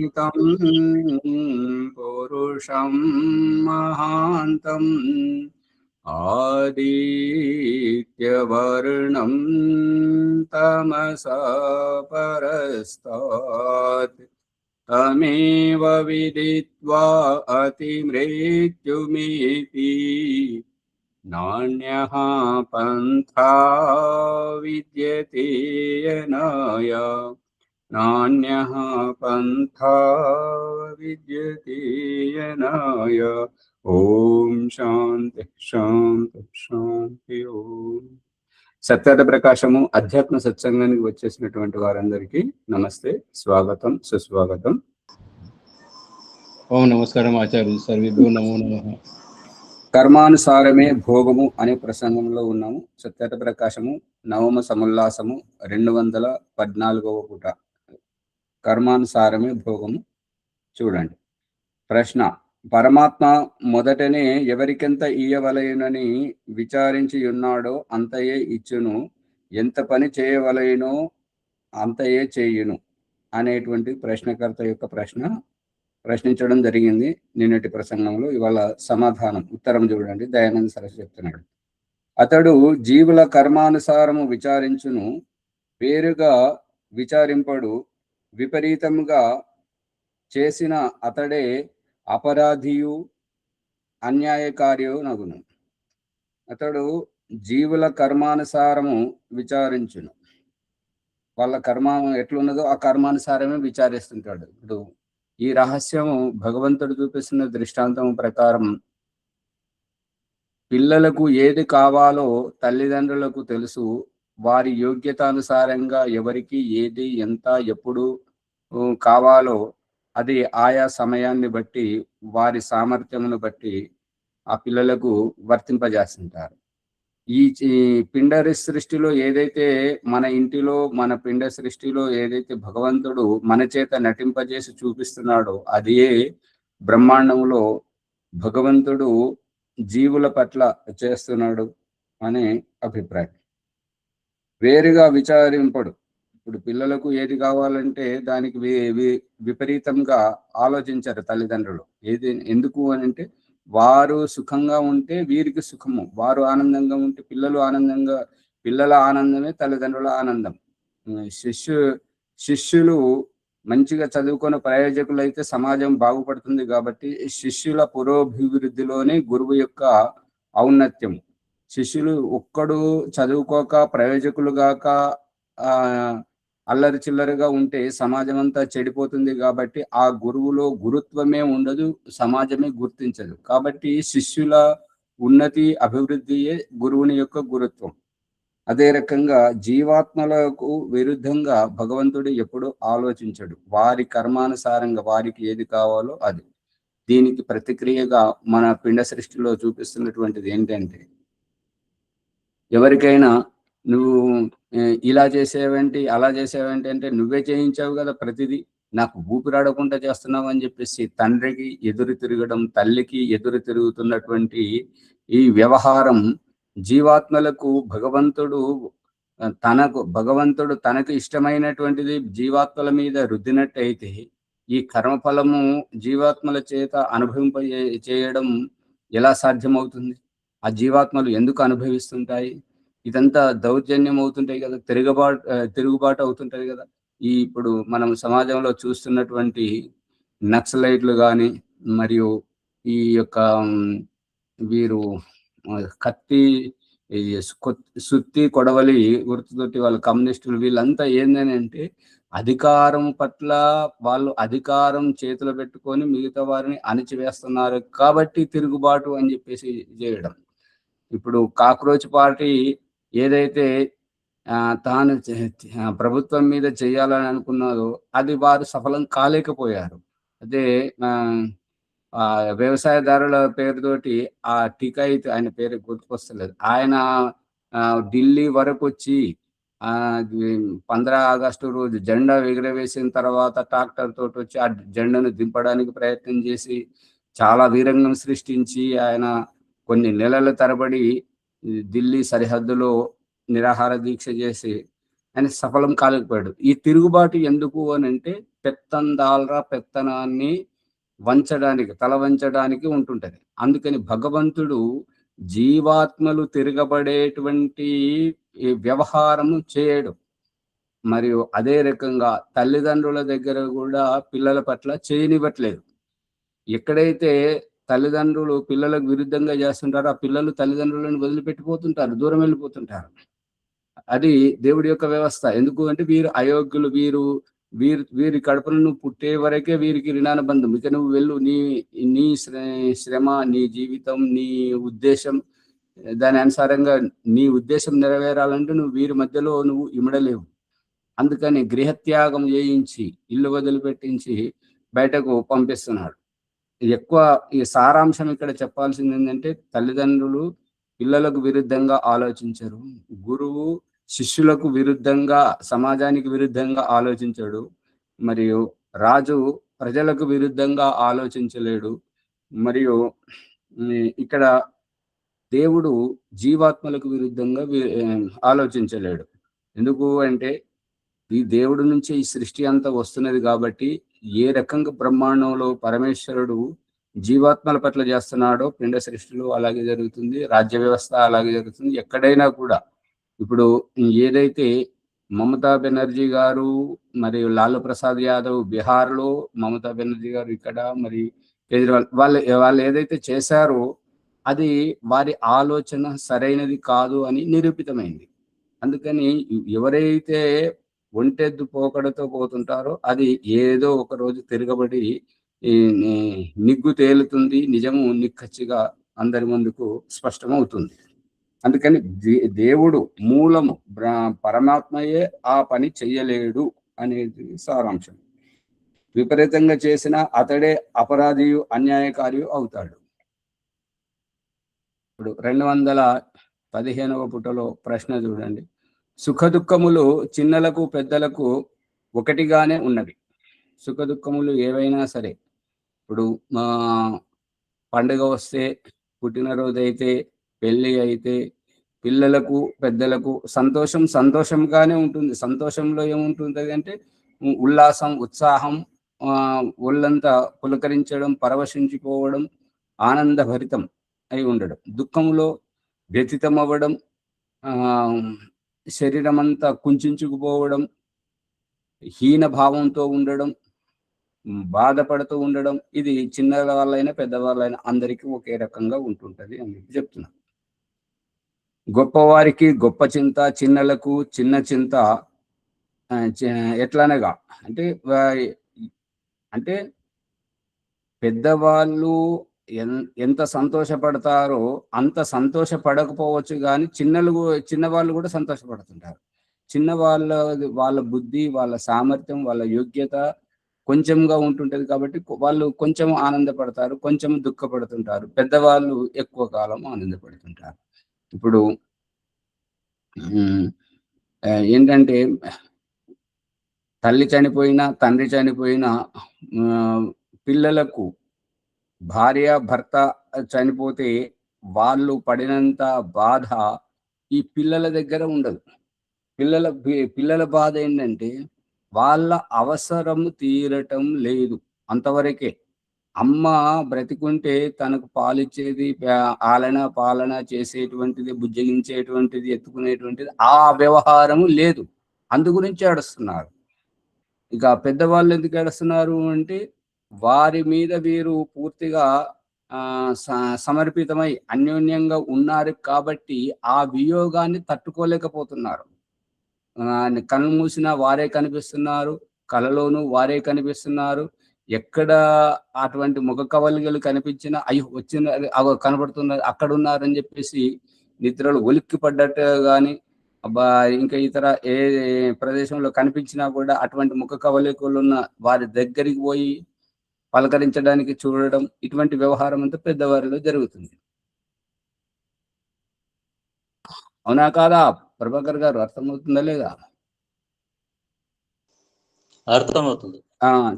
तं पुरुषं महान्तं आदित्यवर्णं तमसा परस्तात् तमेव विदित्वा अतिमृत्युमिति नान्यः पन्था विद्यते यनाय नान्यः पन्था विद्यते यनाय। ఓం శాంతి శాంతి శాంతి. ఓం సత్యత ప్రకాశము అధ్యాత్మ సత్సంగానికి వచ్చేసినటువంటి వారందరికీ నమస్తే, స్వాగతం, సుస్వాగతం. ఓం నమస్కారం ఆచార్య సర్వేభ్యో నమో నమః. కర్మానుసారమే భోగము అనే ప్రసంగంలో ఉన్నాము. సత్యత ప్రకాశము నవమ సముల్లాసము 214వ పూట. కర్మానుసారమే భోగము. చూడండి ప్రశ్న. పరమాత్మ మొదటనే ఎవరికెంత ఇయ్యవలయునని విచారించి ఉన్నాడో అంతయే ఇచ్చును, ఎంత పని చేయవలయునో అంతయే చేయును అనేటువంటి ప్రశ్నకర్త యొక్క ప్రశ్నించడం జరిగింది నిన్నటి ప్రసంగంలో. ఇవాళ సమాధానం ఉత్తరం చూడండి. దయానంద సరస్వతి చెప్తున్నాడు. అతడు జీవుల కర్మానుసారము విచారించును, వేరుగా విచారింపడు. విపరీతముగా చేసిన అతడే అపరాధియు అన్యాయకారియు నగును. అతడు జీవుల కర్మానుసారము విచారించును. వాళ్ళ కర్మ ఎట్లున్నదో ఆ కర్మానుసారమే విచారిస్తుంటాడు. ఇప్పుడు ఈ రహస్యము భగవంతుడు చూపిస్తున్న దృష్టాంతం ప్రకారం పిల్లలకు ఏది కావాలో తల్లిదండ్రులకు తెలుసు. వారి యోగ్యతానుసారంగా ఎవరికి ఏది ఎంత ఎప్పుడు కావాలో అది ఆయా సమయాన్ని బట్టి వారి సామర్థ్యమును బట్టి ఆ పిల్లలకు వర్తింపజేస్తుంటారు. ఈ పిండ సృష్టిలో ఏదైతే మన ఇంటిలో మన పిండ సృష్టిలో ఏదైతే భగవంతుడు మన చేత నటింపజేసి చూపిస్తున్నాడో అదే బ్రహ్మాండంలో భగవంతుడు జీవుల పట్ల చేస్తున్నాడు అనే అభిప్రాయం. వేరుగా విచారింపడు. ఇప్పుడు పిల్లలకు ఏది కావాలంటే దానికి విపరీతంగా ఆలోచించారు తల్లిదండ్రులు. ఏది ఎందుకు అని అంటే వారు సుఖంగా ఉంటే వీరికి సుఖము, వారు ఆనందంగా ఉంటే పిల్లల ఆనందమే తల్లిదండ్రుల ఆనందం. శిష్యులు మంచిగా చదువుకున్న ప్రయోజకులు అయితే సమాజం బాగుపడుతుంది. కాబట్టి శిష్యుల పురోభివృద్ధిలోనే గురువు యొక్క ఔన్నత్యం. శిష్యులు ఒక్కడు చదువుకోక ప్రయోజకులు గాక అల్లరి చిల్లరిగా ఉంటే సమాజం అంతా చెడిపోతుంది. కాబట్టి ఆ గురువులో గురుత్వమే ఉండదు, సమాజమే గుర్తించదు. కాబట్టి శిష్యుల ఉన్నతి అభివృద్ధియే గురువుని యొక్క గురుత్వం. అదే రకంగా జీవాత్మలకు విరుద్ధంగా భగవంతుడు ఎప్పుడు ఆలోచించడు. వారి కర్మానుసారంగా వారికి ఏది కావాలో అది. దీనికి ప్రతిక్రియగా మన పిండ సృష్టిలో చూపిస్తున్నటువంటిది ఏంటంటే, ఎవరికైనా నువ్వు ఇలా చేసేవేంటి అలా చేసేవేంటి అంటే నువ్వే చేయించావు కదా ప్రతిదీ, నాకు ఊపిరాడకుండా చేస్తున్నావు అని చెప్పేసి తండ్రికి ఎదురు తిరగడం, తల్లికి ఎదురు తిరుగుతున్నటువంటి ఈ వ్యవహారం జీవాత్మలకు భగవంతుడు తనకు ఇష్టమైనటువంటిది జీవాత్మల మీద రుద్దినట్టయితే ఈ కర్మఫలము జీవాత్మల చేత చేయడం ఎలా సాధ్యమవుతుంది? ఆ జీవాత్మలు ఎందుకు అనుభవిస్తుంటాయి? ఇదంతా దౌర్జన్యం అవుతుంటాయి కదా, తిరుగుబాటు అవుతుంటది కదా. ఇప్పుడు మనం సమాజంలో చూస్తున్నటువంటి నక్సలైట్లు కానీ, మరియు ఈ యొక్క వీరు కత్తి సుత్తి కొడవలి గుర్తుతోటి వాళ్ళ కమ్యూనిస్టులు వీళ్ళంతా ఏందని అంటే అధికారం పట్ల వాళ్ళు అధికారం చేతిలో పెట్టుకొని మిగతా వారిని అణిచివేస్తున్నారు కాబట్టి తిరుగుబాటు అని చెప్పేసి చేయడం. ఇప్పుడు కాక్రోచ్ పార్టీ ఏదైతే తాను ప్రభుత్వం మీద చేయాలని అనుకున్నదో అది వారు సఫలం కాలేకపోయారు. అదే వ్యవసాయదారుల పేరుతోటి ఆ టికాయిత్, ఆయన పేరు గుర్తుకొస్తలేదు, ఆయన ఢిల్లీ వరకు వచ్చి 15 ఆగస్టు రోజు జెండా ఎగురవేసిన తర్వాత ట్రాక్టర్ తోటి వచ్చి ఆ జెండాను దింపడానికి ప్రయత్నం చేసి చాలా వీరంగం సృష్టించి ఆయన కొన్ని నెలల తరబడి ఢిల్లీ సరిహద్దులో నిరాహార దీక్ష చేసి ఆయన సఫలం కాలేకపోయాడు. ఈ తిరుగుబాటు ఎందుకు అని అంటే పెత్తందాల్రా పెత్తనాన్ని వంచడానికి, తల వంచడానికి ఉంటుంటది. అందుకని భగవంతుడు జీవాత్మలు తిరగబడేటువంటి ఈ వ్యవహారము చేయడు. మరియు అదే రకంగా తల్లిదండ్రుల దగ్గర కూడా పిల్లల పట్ల చేయనివ్వట్లేదు. ఎక్కడైతే తల్లిదండ్రులు పిల్లలకు విరుద్ధంగా చేస్తుంటారో ఆ పిల్లలు తల్లిదండ్రులను వదిలిపెట్టిపోతుంటారు, దూరం వెళ్ళిపోతుంటారు. అది దేవుడి యొక్క వ్యవస్థ. ఎందుకు అంటే వీరు అయోగ్యులు, వీరి కడుపున నువ్వు పుట్టే వరకే వీరికి ఋణానుబంధం. ఇక నువ్వు వెళ్ళు, నీ శ్రమ, నీ జీవితం, నీ ఉద్దేశం, దాని అనుసారంగా నీ ఉద్దేశం నెరవేరాలంటే నువ్వు వీరి మధ్యలో నువ్వు ఇమడలేవు. అందుకని గృహత్యాగం చేయించి, ఇల్లు వదిలిపెట్టించి బయటకు పంపిస్తున్నాడు. ఎక్కువ ఈ సారాంశం ఇక్కడ చెప్పాల్సింది ఏంటంటే తల్లిదండ్రులు పిల్లలకు విరుద్ధంగా ఆలోచించరు, గురువు శిష్యులకు విరుద్ధంగా, సమాజానికి విరుద్ధంగా ఆలోచించడు, మరియు రాజు ప్రజలకు విరుద్ధంగా ఆలోచించలేడు, మరియు ఇక్కడ దేవుడు జీవాత్మలకు విరుద్ధంగా ఆలోచించలేడు. ఎందుకు అంటే ఈ దేవుడి నుంచి ఈ సృష్టి అంతా వస్తున్నది కాబట్టి ఏ రకంగా బ్రహ్మాండంలో పరమేశ్వరుడు జీవాత్మల పట్ల చేస్తున్నాడో పిండ సృష్టిలో అలాగే జరుగుతుంది, రాజ్య వ్యవస్థ అలాగే జరుగుతుంది. ఎక్కడైనా కూడా ఇప్పుడు ఏదైతే మమతా బెనర్జీ గారు మరియు లాలూ ప్రసాద్ యాదవ్ బీహార్లో, మమతా బెనర్జీ గారు ఇక్కడ, మరి కేజ్రీవాల్ వాళ్ళు ఏదైతే చేశారో అది వారి ఆలోచన సరైనది కాదు అని నిరూపితమైంది. అందుకని ఎవరైతే ఒంటెద్దు పోకడతో పోతుంటారో అది ఏదో ఒక రోజు తిరగబడి నిగ్గు తేలుతుంది, నిజము నిక్కచ్చిగా అందరి ముందుకు స్పష్టమవుతుంది. అందుకని దేవుడు మూలము పరమాత్మయే ఆ పని చెయ్యలేడు అనేది సారాంశం. విపరీతంగా చేసిన అతడే అపరాధియు అన్యాయకారియు అవుతాడు. ఇప్పుడు 215వ పుటలో ప్రశ్న చూడండి. సుఖ దుఃఖములు చిన్నలకు పెద్దలకు ఒకటిగానే ఉన్నవి. సుఖ దుఃఖములు ఏవైనా సరే, ఇప్పుడు పండుగ వస్తే, పుట్టినరోజు అయితే, పెళ్ళి అయితే, పిల్లలకు పెద్దలకు సంతోషంగానే ఉంటుంది. సంతోషంలో ఏముంటుంది అంటే ఉల్లాసం, ఉత్సాహం, ఒళ్ళంతా పులకరించడం, పరవశించిపోవడం, ఆనందభరితం అయి ఉండడం. దుఃఖంలో వ్యతితం అవ్వడం, శరీరం అంతా కుంచుకుపోవడం, హీన భావంతో ఉండడం, బాధపడుతూ ఉండడం, ఇది చిన్న వాళ్ళైనా పెద్దవాళ్ళైనా అందరికీ ఒకే రకంగా ఉంటుంటది అని చెప్తున్నారు. గొప్పవారికి గొప్ప చింత, చిన్నలకు చిన్న చింత. ఎట్లనగా అంటే పెద్దవాళ్ళు ఎంత సంతోషపడతారో అంత సంతోషపడకపోవచ్చు, కానీ చిన్నవాళ్ళు కూడా సంతోషపడుతుంటారు. వాళ్ళ బుద్ధి, వాళ్ళ సామర్థ్యం, వాళ్ళ యోగ్యత కొంచెంగా ఉంటుంటది కాబట్టి వాళ్ళు కొంచెం ఆనందపడతారు, కొంచెం దుఃఖపడుతుంటారు. పెద్దవాళ్ళు ఎక్కువ కాలం ఆనందపడుతుంటారు. ఇప్పుడు ఏంటంటే తల్లి చనిపోయినా, తండ్రి చనిపోయినా, పిల్లలకు భార్య భర్త చనిపోతే వాళ్ళు పడినంత బాధ ఈ పిల్లల దగ్గర ఉండదు. పిల్లల బాధ ఏంటంటే వాళ్ళ అవసరము తీరటం లేదు, అంతవరకే. అమ్మ బ్రతికుంటే తనకు పాలిచ్చేది, పాలన చేసేటువంటిది, బుజ్జగించేటువంటిది, ఎత్తుకునేటువంటిది, ఆ వ్యవహారము లేదు. అందు గురించి ఏడుస్తున్నారు. ఇక పెద్దవాళ్ళు ఎందుకు ఏడుస్తున్నారు అంటే వారి మీద వీరు పూర్తిగా సమర్పితమై అన్యోన్యంగా ఉన్నారు కాబట్టి ఆ వియోగాన్ని తట్టుకోలేకపోతున్నారు. కళ్ళు మూసినా వారే కనిపిస్తున్నారు, కలలోనూ వారే కనిపిస్తున్నారు. ఎక్కడ అటువంటి ముఖ కవలికలు కనిపించినా అయ్యో వచ్చిన కనబడుతున్నారు, అక్కడ ఉన్నారని చెప్పేసి నిద్రలు ఒలిక్కి పడ్డట్టు కానీ, ఇంకా ఇతర ఏ ప్రదేశంలో కనిపించినా కూడా అటువంటి ముఖ కవలికలు ఉన్న వారి దగ్గరికి పోయి పలకరించడానికి చూడడం, ఇటువంటి వ్యవహారం అంతా పెద్దవారిలో జరుగుతుంది. అవునా కాదా ప్రభాకర్ గారు? అర్థమవుతుందా లేదా? అర్థమవుతుంది.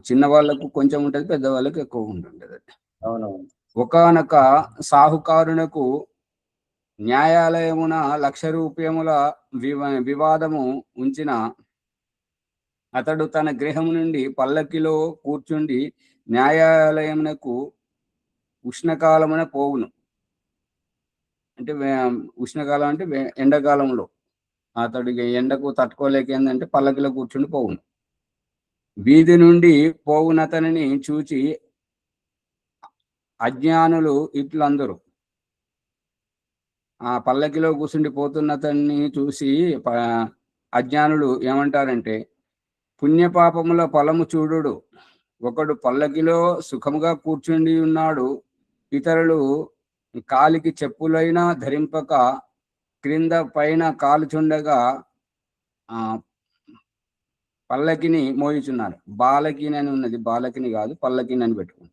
చిన్న వాళ్ళకు కొంచెం ఉంటది, పెద్దవాళ్ళకు ఎక్కువ ఉంటుంటది. అవునవును. ఒకానొక సాహుకారునకు న్యాయాలయమున 1,00,000 రూపాయముల వివాదము ఉంచిన అతడు తన గృహము నుండి పల్లకిలో కూర్చుండి న్యాయాలయమునకు ఉష్ణకాలమున పోవును. అంటే ఉష్ణకాలం అంటే ఎండాకాలంలో అతడికి ఎండకు తట్టుకోలేక ఏంటంటే పల్లకిలో కూర్చుండి పోవును. వీధి నుండి పోవునతనిని చూచి అజ్ఞానులు ఇట్లందరూ, ఆ పల్లకిలో కూర్చుండి పోతున్నతన్ని చూసి అజ్ఞానులు ఏమంటారంటే, పుణ్యపాపముల ఫలము చూడుడు, ఒకడు పల్లకిలో సుఖముగా కూర్చుండి ఉన్నాడు, ఇతరులు కాలికి చెప్పులైనా ధరింపక క్రింద పైన కాలుచుండగా పల్లకిని మోయుచున్నారు. బాలకిని అని ఉన్నది, బాలకిని కాదు, పల్లకిని అని పెట్టుకుని.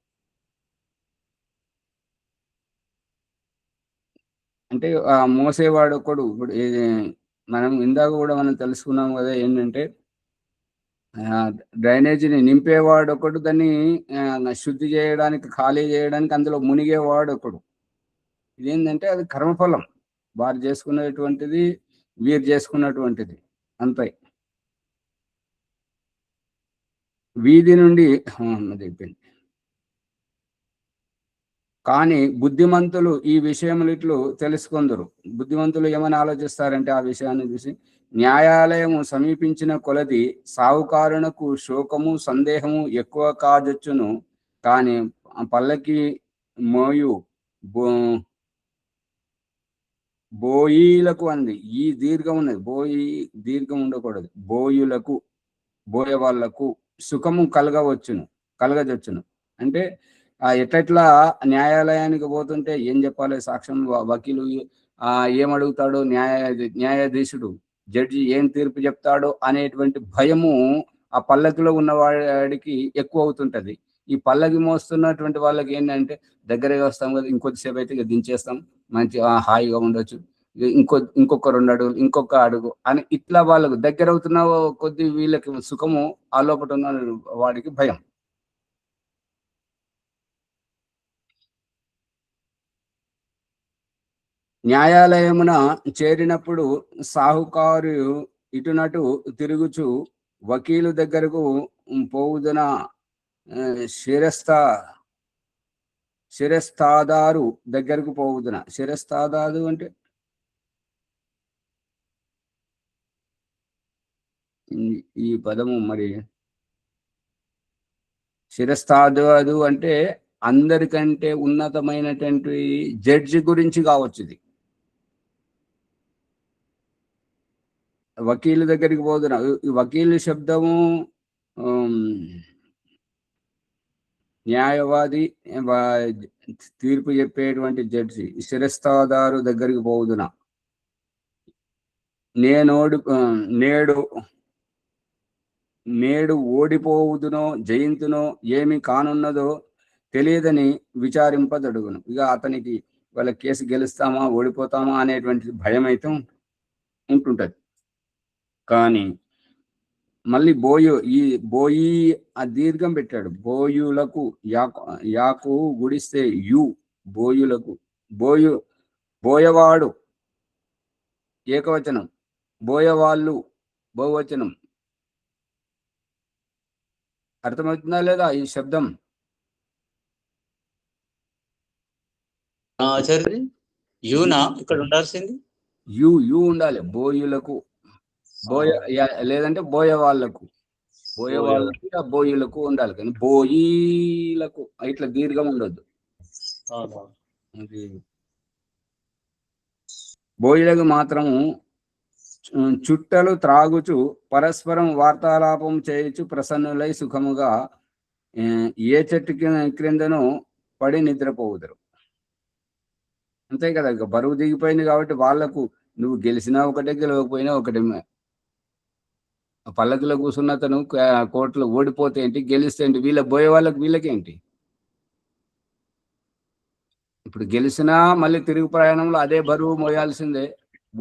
అంటే మోసేవాడు ఒకడు. ఇప్పుడు మనం ఇందాక కూడా మనం తెలుసుకున్నాం కదా, ఏంటంటే డ్రైనేజీని నింపేవాడు ఒకడు, దాన్ని శుద్ధి చేయడానికి, ఖాళీ చేయడానికి అందులో మునిగేవాడు ఒకడు. ఇదేంటంటే అది కర్మఫలం, వారు చేసుకున్నటువంటిది వీరు చేసుకున్నటువంటిది అంతే. వీధి నుండి అయిపోయింది. కానీ బుద్ధిమంతులు ఈ విషయములు ఇట్లు తెలుసుకుందరు. బుద్ధిమంతులు ఏమని ఆలోచిస్తారంటే, ఆ విషయాన్ని చూసి, న్యాయాలయము సమీపించిన కొలది సావుకారునకు శోకము సందేహము ఎక్కువ కాజొచ్చును, కానీ పల్లకి మోయు బోయిలకు అంది. ఈ దీర్ఘం ఉన్నది, బోయి దీర్ఘం ఉండకూడదు. బోయులకు, బోయ వాళ్లకు సుఖము కలగజొచ్చును. అంటే ఎట్లా న్యాయాలయానికి పోతుంటే ఏం చెప్పాలి, సాక్ష్యం వకీలు ఏమడుగుతాడు, న్యాయాధీశుడు జడ్జి ఏం తీర్పు చెప్తాడో అనేటువంటి భయము ఆ పల్లకిలో ఉన్నవాడికి ఎక్కువ అవుతుంటది. ఈ పల్లకి మోస్తున్నటువంటి వాళ్ళకి ఏంటంటే, దగ్గరగా వస్తాం కదా, ఇంకొద్దిసేపు అయితే ఇక దించేస్తాం, మంచి హాయిగా ఉండొచ్చు, ఇంకొక 2 అడుగులు, ఇంకొక అడుగు అని ఇట్లా వాళ్ళకు దగ్గర అవుతున్న కొద్ది వీళ్ళకి సుఖము, ఆ లోపల ఉన్న వాడికి భయం. న్యాయాలయమున చేరినప్పుడు సాహుకారు ఇటునటు తిరుగుచు వకీలు దగ్గరకు పోవుదన శిరస్తాదారు దగ్గరకు పోవుదన. శిరస్తాదారు అంటే ఈ పదము మరి, శిరస్తాదారు అంటే అందరికంటే ఉన్నతమైనటువంటి జడ్జి గురించి కావచ్చు. ఇది వకీలు దగ్గరికి పోతున్నా. వకీలు శబ్దము న్యాయవాది, తీర్పు చెప్పేటువంటి జడ్జి. శిరస్తాదారు దగ్గరికి పోవుదునా, నేడు ఓడిపోవుదునో జయింతునో ఏమి కానున్నదో తెలియదని విచారింపదడుగును. ఇక అతనికి వాళ్ళ కేసు గెలుస్తామా ఓడిపోతామా అనేటువంటి భయం అయితే ఉంటుంటది. కానీ మళ్ళీ బోయి ఆ దీర్ఘం పెట్టాడు. బోయులకు, యాకు గుడిస్తే యు, బోయులకు. బోయవాడు ఏకవచనం, బోయవాళ్ళు బహువచనం. అర్థమవుతుందా లేదా ఈ శబ్దం? ఆచార్య యూనా ఇక్కడ ఉండాల్సింది, యు ఉండాలి. బోయులకు, లేదంటే బోయవాళ్ళకు, బోయులకు ఉండాలి. కానీ బోయిలకు ఇట్లా దీర్ఘం ఉండొద్దు. బోయిలకు మాత్రము చుట్టలు త్రాగుచు పరస్పరం వార్తాలాపం చేయొచ్చు ప్రసన్నులై సుఖముగా ఏ చెట్టు క్రిందనో పడి నిద్రపోవుదరు. అంతే కదా, ఇక బరువు దిగిపోయింది కాబట్టి వాళ్లకు నువ్వు గెలిచినా ఒకటే, గెలవకపోయినా ఒకటే. పల్లకిలో కూర్చున్న అతను కోర్టులో ఓడిపోతే ఏంటి, గెలిస్తే ఏంటి, బోయే వాళ్ళకి వీళ్ళకేంటి? ఇప్పుడు గెలిచినా మళ్ళీ తిరుగు ప్రయాణంలో అదే బరువు మోయాల్సిందే,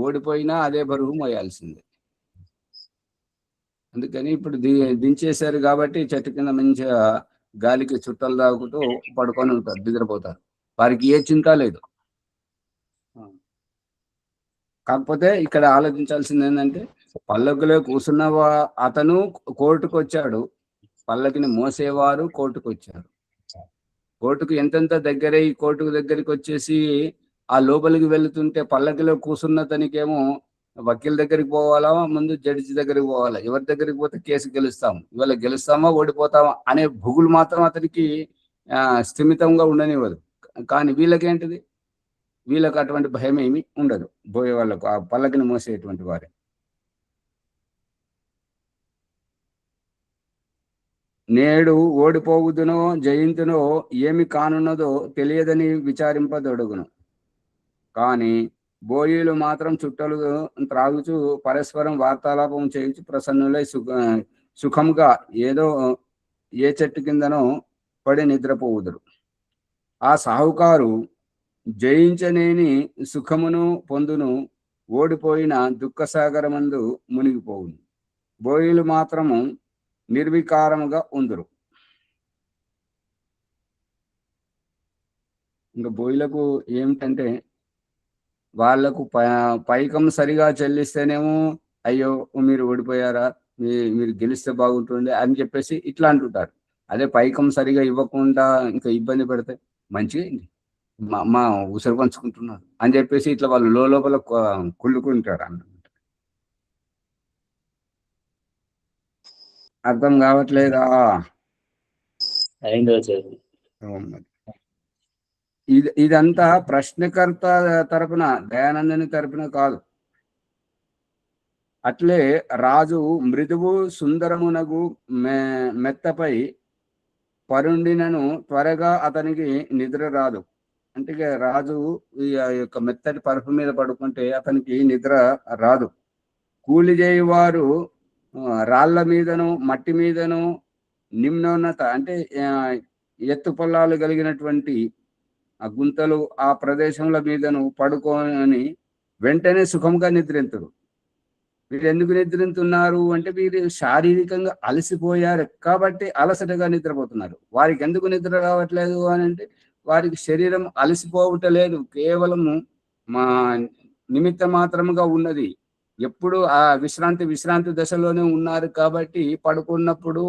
ఓడిపోయినా అదే బరువు మోయాల్సిందే. అందుకని ఇప్పుడు దించేశారు కాబట్టి చెట్టు కింద మంచిగా గాలికి చుట్టలు తాగుతూ పడుకొని ఉంటారు, నిద్రపోతారు. వారికి ఏ చింత లేదు. కాకపోతే ఇక్కడ ఆలోచించాల్సింది ఏంటంటే పల్లకిలో కూర్చున్న అతను కోర్టుకు వచ్చాడు, పల్లకిని మోసేవారు కోర్టుకు వచ్చారు. కోర్టుకు ఎంతెంత దగ్గరై కోర్టుకు దగ్గరికి వచ్చేసి ఆ లోపలికి వెళుతుంటే పల్లకిలో కూర్చున్న తనకేమో వకీల్ దగ్గరికి పోవాలా, ముందు జడ్జి దగ్గరికి పోవాలా, ఎవరి దగ్గరికి పోతే కేసు గెలుస్తాం, ఇవాళ గెలుస్తామా ఓడిపోతామా అనే భుగులు మాత్రం అతనికి స్థిమితంగా ఉండనివ్వదు. కానీ వీళ్ళకేంటిది, వీళ్ళకి అటువంటి భయం ఏమి ఉండదు, పోయే వాళ్ళకు ఆ పల్లకిని మోసేటువంటి వారే. నేడు ఓడిపోవుదునో జయింతునో ఏమి కానున్నదో తెలియదని విచారింపదొడుగును. కానీ బోయిలు మాత్రం చుట్టలు త్రాగుచు పరస్పరం వార్తాలాపం చేయించి ప్రసన్నులై సుఖంగా ఏదో ఏ చెట్టు కిందనో పడి నిద్రపోవుదురు. ఆ సాహుకారు జయించనేని సుఖమును పొందును, ఓడిపోయిన దుఃఖసాగరమందు మునిగిపోవును. బోయిలు మాత్రము నిర్వికారముగా ఉందరు. ఇంకా బోయిలకు ఏమిటంటే వాళ్లకు పైకం సరిగా చెల్లిస్తేనేమో అయ్యో మీరు ఓడిపోయారా, మీరు గెలిస్తే బాగుంటుంది అని చెప్పేసి ఇట్లా అంటుంటారు. అదే పైకం సరిగా ఇవ్వకుండా ఇంకా ఇబ్బంది పెడితే మంచిగా మా ఉసిరు పంచుకుంటున్నారు అని చెప్పేసి ఇట్లా వాళ్ళు లోపల కుళ్ళుకుంటారు అన్నమాట. అర్థం కావట్లేదా? ఇదంతా ప్రశ్నకర్త తరపున, దయానందుని తరపున కాదు. అట్లే రాజు మృదువు సుందరమునగు మెత్తపై పరుండినను త్వరగా అతనికి నిద్ర రాదు. అంటే రాజు ఈ యొక్క మెత్తటి పరుపు మీద పడుకుంటే అతనికి నిద్ర రాదు. కూలి చేయవారు రాళ్ల మీదను మట్టి మీదను నిమ్నోన్నత అంటే ఎత్తు పొలాలు కలిగినటువంటి ఆ గుంతలు ఆ ప్రదేశంల మీదను పడుకొని వెంటనే సుఖంగా నిద్రింతురు. వీరు ఎందుకు నిద్రింతున్నారు అంటే వీరు శారీరకంగా అలసిపోయారు కాబట్టి అలసటగా నిద్రపోతున్నారు. వారికి ఎందుకు నిద్ర రావట్లేదు అని అంటే వారికి శరీరం అలసిపోవటలేదు, కేవలము మా నిమిత్త మాత్రముగా ఉన్నది. ఎప్పుడు ఆ విశ్రాంతి దశలోనే ఉన్నారు కాబట్టి పడుకున్నప్పుడు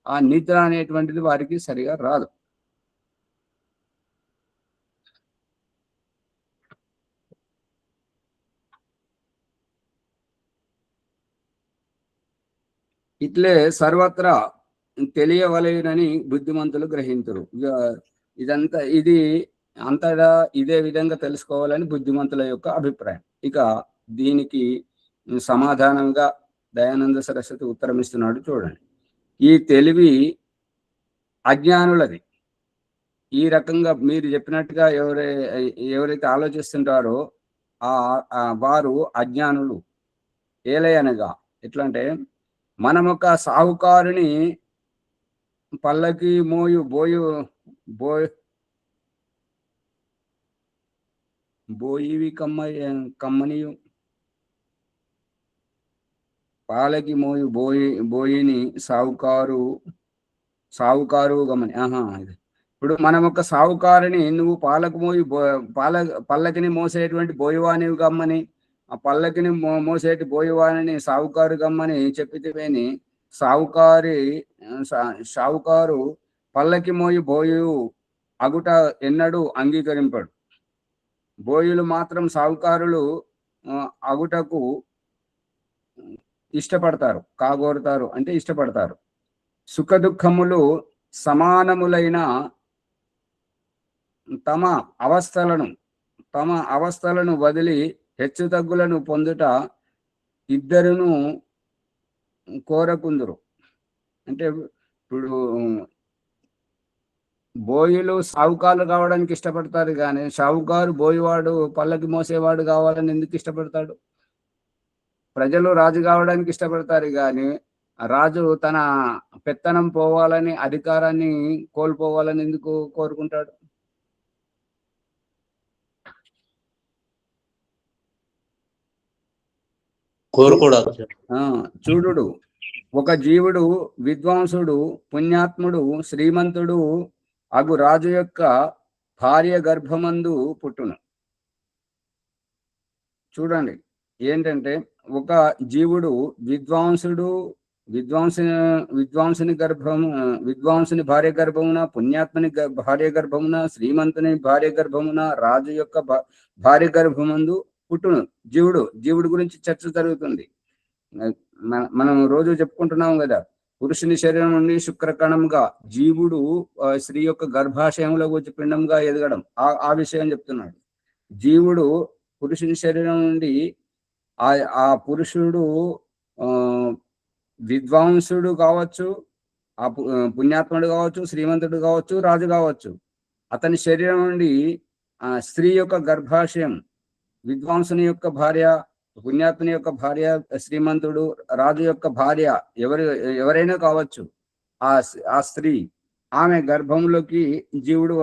ఆ నిద్ర అనేటువంటిది వారికి సరిగా రాదు. ఇట్లే సర్వత్రా తెలియవలేనని బుద్ధిమంతులు గ్రహింతురు. ఇదంతా ఇది అంతటా ఇదే విధంగా తెలుసుకోవాలని బుద్ధిమంతుల యొక్క అభిప్రాయం. ఇక దీనికి సమాధానంగా దయానంద సరస్వతి ఉత్తరం ఇస్తున్నాడు చూడండి. ఈ తెలివి అజ్ఞానులది. ఈ రకంగా మీరు చెప్పినట్టుగా ఎవరైతే ఆలోచిస్తుంటారో వారు అజ్ఞానులు. ఏలయనగా ఎట్లా అంటే మనం ఒక సాహుకారుని పల్లకి బోయివి కమ్మనియు పాలకి మోయు బోయిని సావుకారు గమని. ఇప్పుడు మనం ఒక సావుకారుని నువ్వు పాలకు మోయి పల్లకిని మోసేటువంటి బోయివానివి గమ్మని, ఆ పల్లకిని మోసేటి బోయివాని సావుకారు గమ్మని చెప్పితేని సావుకారు పల్లకి మోయి బోయు అగుట ఎన్నడూ అంగీకరింపడు. బోయులు మాత్రం సావుకారులు అగుటకు ఇష్టపడతారు, కాగోరుతారు అంటే ఇష్టపడతారు. సుఖ దుఃఖములు సమానములైన తమ అవస్థలను వదిలి హెచ్చుతగ్గులను పొందుట ఇద్దరును కోరకుందురు. అంటే ఇప్పుడు బోయిలు సావుకారు కావడానికి ఇష్టపడతారు, కానీ సావుకారు బోయివాడు పల్లకి మోసేవాడు కావాలని ఎందుకు ఇష్టపడతాడు? ప్రజలు రాజు కావడానికి ఇష్టపడతారు, కానీ రాజు తన పెత్తనం పోవాలని, అధికారాన్ని కోల్పోవాలని ఎందుకు కోరుకుంటాడు? చూడు, ఒక జీవుడు విద్వాంసుడు పుణ్యాత్ముడు శ్రీమంతుడు అగు రాజు యొక్క భార్య గర్భమందు పుట్టును. చూడండి, ఏంటంటే ఒక జీవుడు విద్వాంసుని గర్భము, విద్వాంసుని భార్య గర్భమున, పుణ్యాత్మని భార్య గర్భమున, శ్రీమంతుని భార్య గర్భమున, రాజు యొక్క భార్య గర్భమందు పుట్టును. జీవుడు గురించి చర్చ జరుగుతుంది. మనం రోజు చెప్పుకుంటున్నాం కదా, పురుషుని శరీరం నుండి శుక్రకణంగా జీవుడు స్త్రీ యొక్క గర్భాశయంలో వచ్చి పిండంగా ఎదగడం, ఆ విషయం చెప్తున్నాడు. జీవుడు పురుషుని శరీరం నుండి ఆ పురుషుడు విద్వాంసుడు కావచ్చు, ఆ పుణ్యాత్ముడు కావచ్చు, శ్రీమంతుడు కావచ్చు, రాజు కావచ్చు. అతని శరీరం నుండి స్త్రీ యొక్క గర్భాశయం, విద్వాంసుని యొక్క భార్య, పుణ్యాత్ముని యొక్క భార్య, శ్రీమంతుడు, రాజు యొక్క భార్య, ఎవరైనా కావచ్చు, ఆ స్త్రీ, ఆమె గర్భంలోకి జీవుడు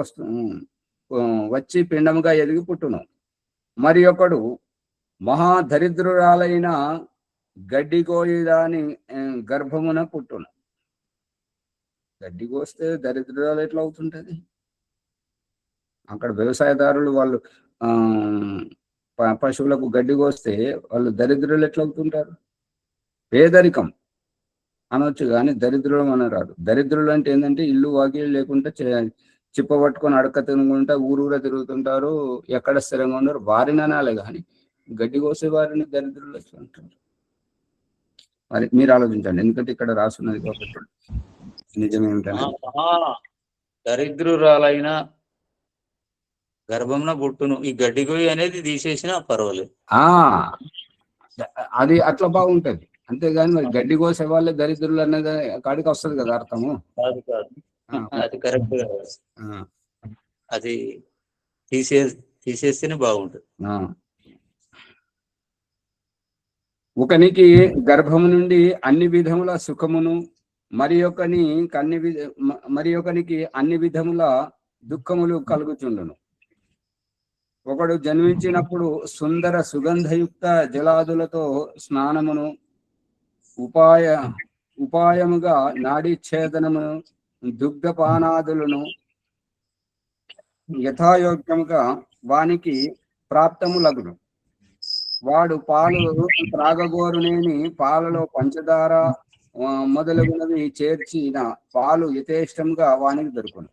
వచ్చి పిండముగా ఎదిగి పుట్టును. మరి ఒకడు మహాదరిద్రురాలైన గడ్డి కోయిదాని గర్భమున పుట్టును. గడ్డి కోస్తే దరిద్రురాలు ఎట్లా అవుతుంటది? అక్కడ వ్యవసాయదారులు వాళ్ళు పశువులకు గడ్డి కోస్తే వాళ్ళు దరిద్రులు ఎట్లా అవుతుంటారు? పేదరికం అనొచ్చు కానీ దరిద్రులు అనరాదు. దరిద్రులు అంటే ఏంటంటే ఇల్లు వాకిలు లేకుండా చిప్ప పట్టుకొని అడక తినుకుంటా ఊరూర తిరుగుతుంటారు, ఎక్కడ స్థిరంగా ఉండరు, వారిని అనాలే కానీ గడ్డి కోసే వారిని దరిద్రులు ఎట్లా అంటారు? మరి మీరు ఆలోచించండి, ఎందుకంటే ఇక్కడ రాసున్నది కాబట్టి నిజమేమిటంటే దరిద్రురాలైన గర్భంన పుట్టును. ఈ గడ్డిగోయి అనేది తీసేసినా పర్వాలేదు, అది అట్లా బాగుంటది. అంతేగాని మరి గడ్డి కోసే వాళ్ళే దరిద్రులు అనేది కాడికి వస్తుంది కదా అర్థము. అది కరెక్ట్. అది తీసేస్తేనే బాగుంటుంది. ఒకనికి గర్భము నుండి అన్ని విధముల సుఖమును, మరి ఒకనికి అన్ని విధముల దుఃఖములు కలుగుచుండును. ఒకడు జన్మించినప్పుడు సుందర సుగంధయుక్త జలాదులతో స్నానమును, ఉపాయముగా నాడీఛేదనమును, దుగ్ధపానాదులను యథాయోగ్యముగా వానికి ప్రాప్తములగును. వాడు పాలు త్రాగగోరునేని పాలలో పంచదార మొదలగునవి చేర్చిన పాలు యథేష్టంగా వానికి దొరుకును.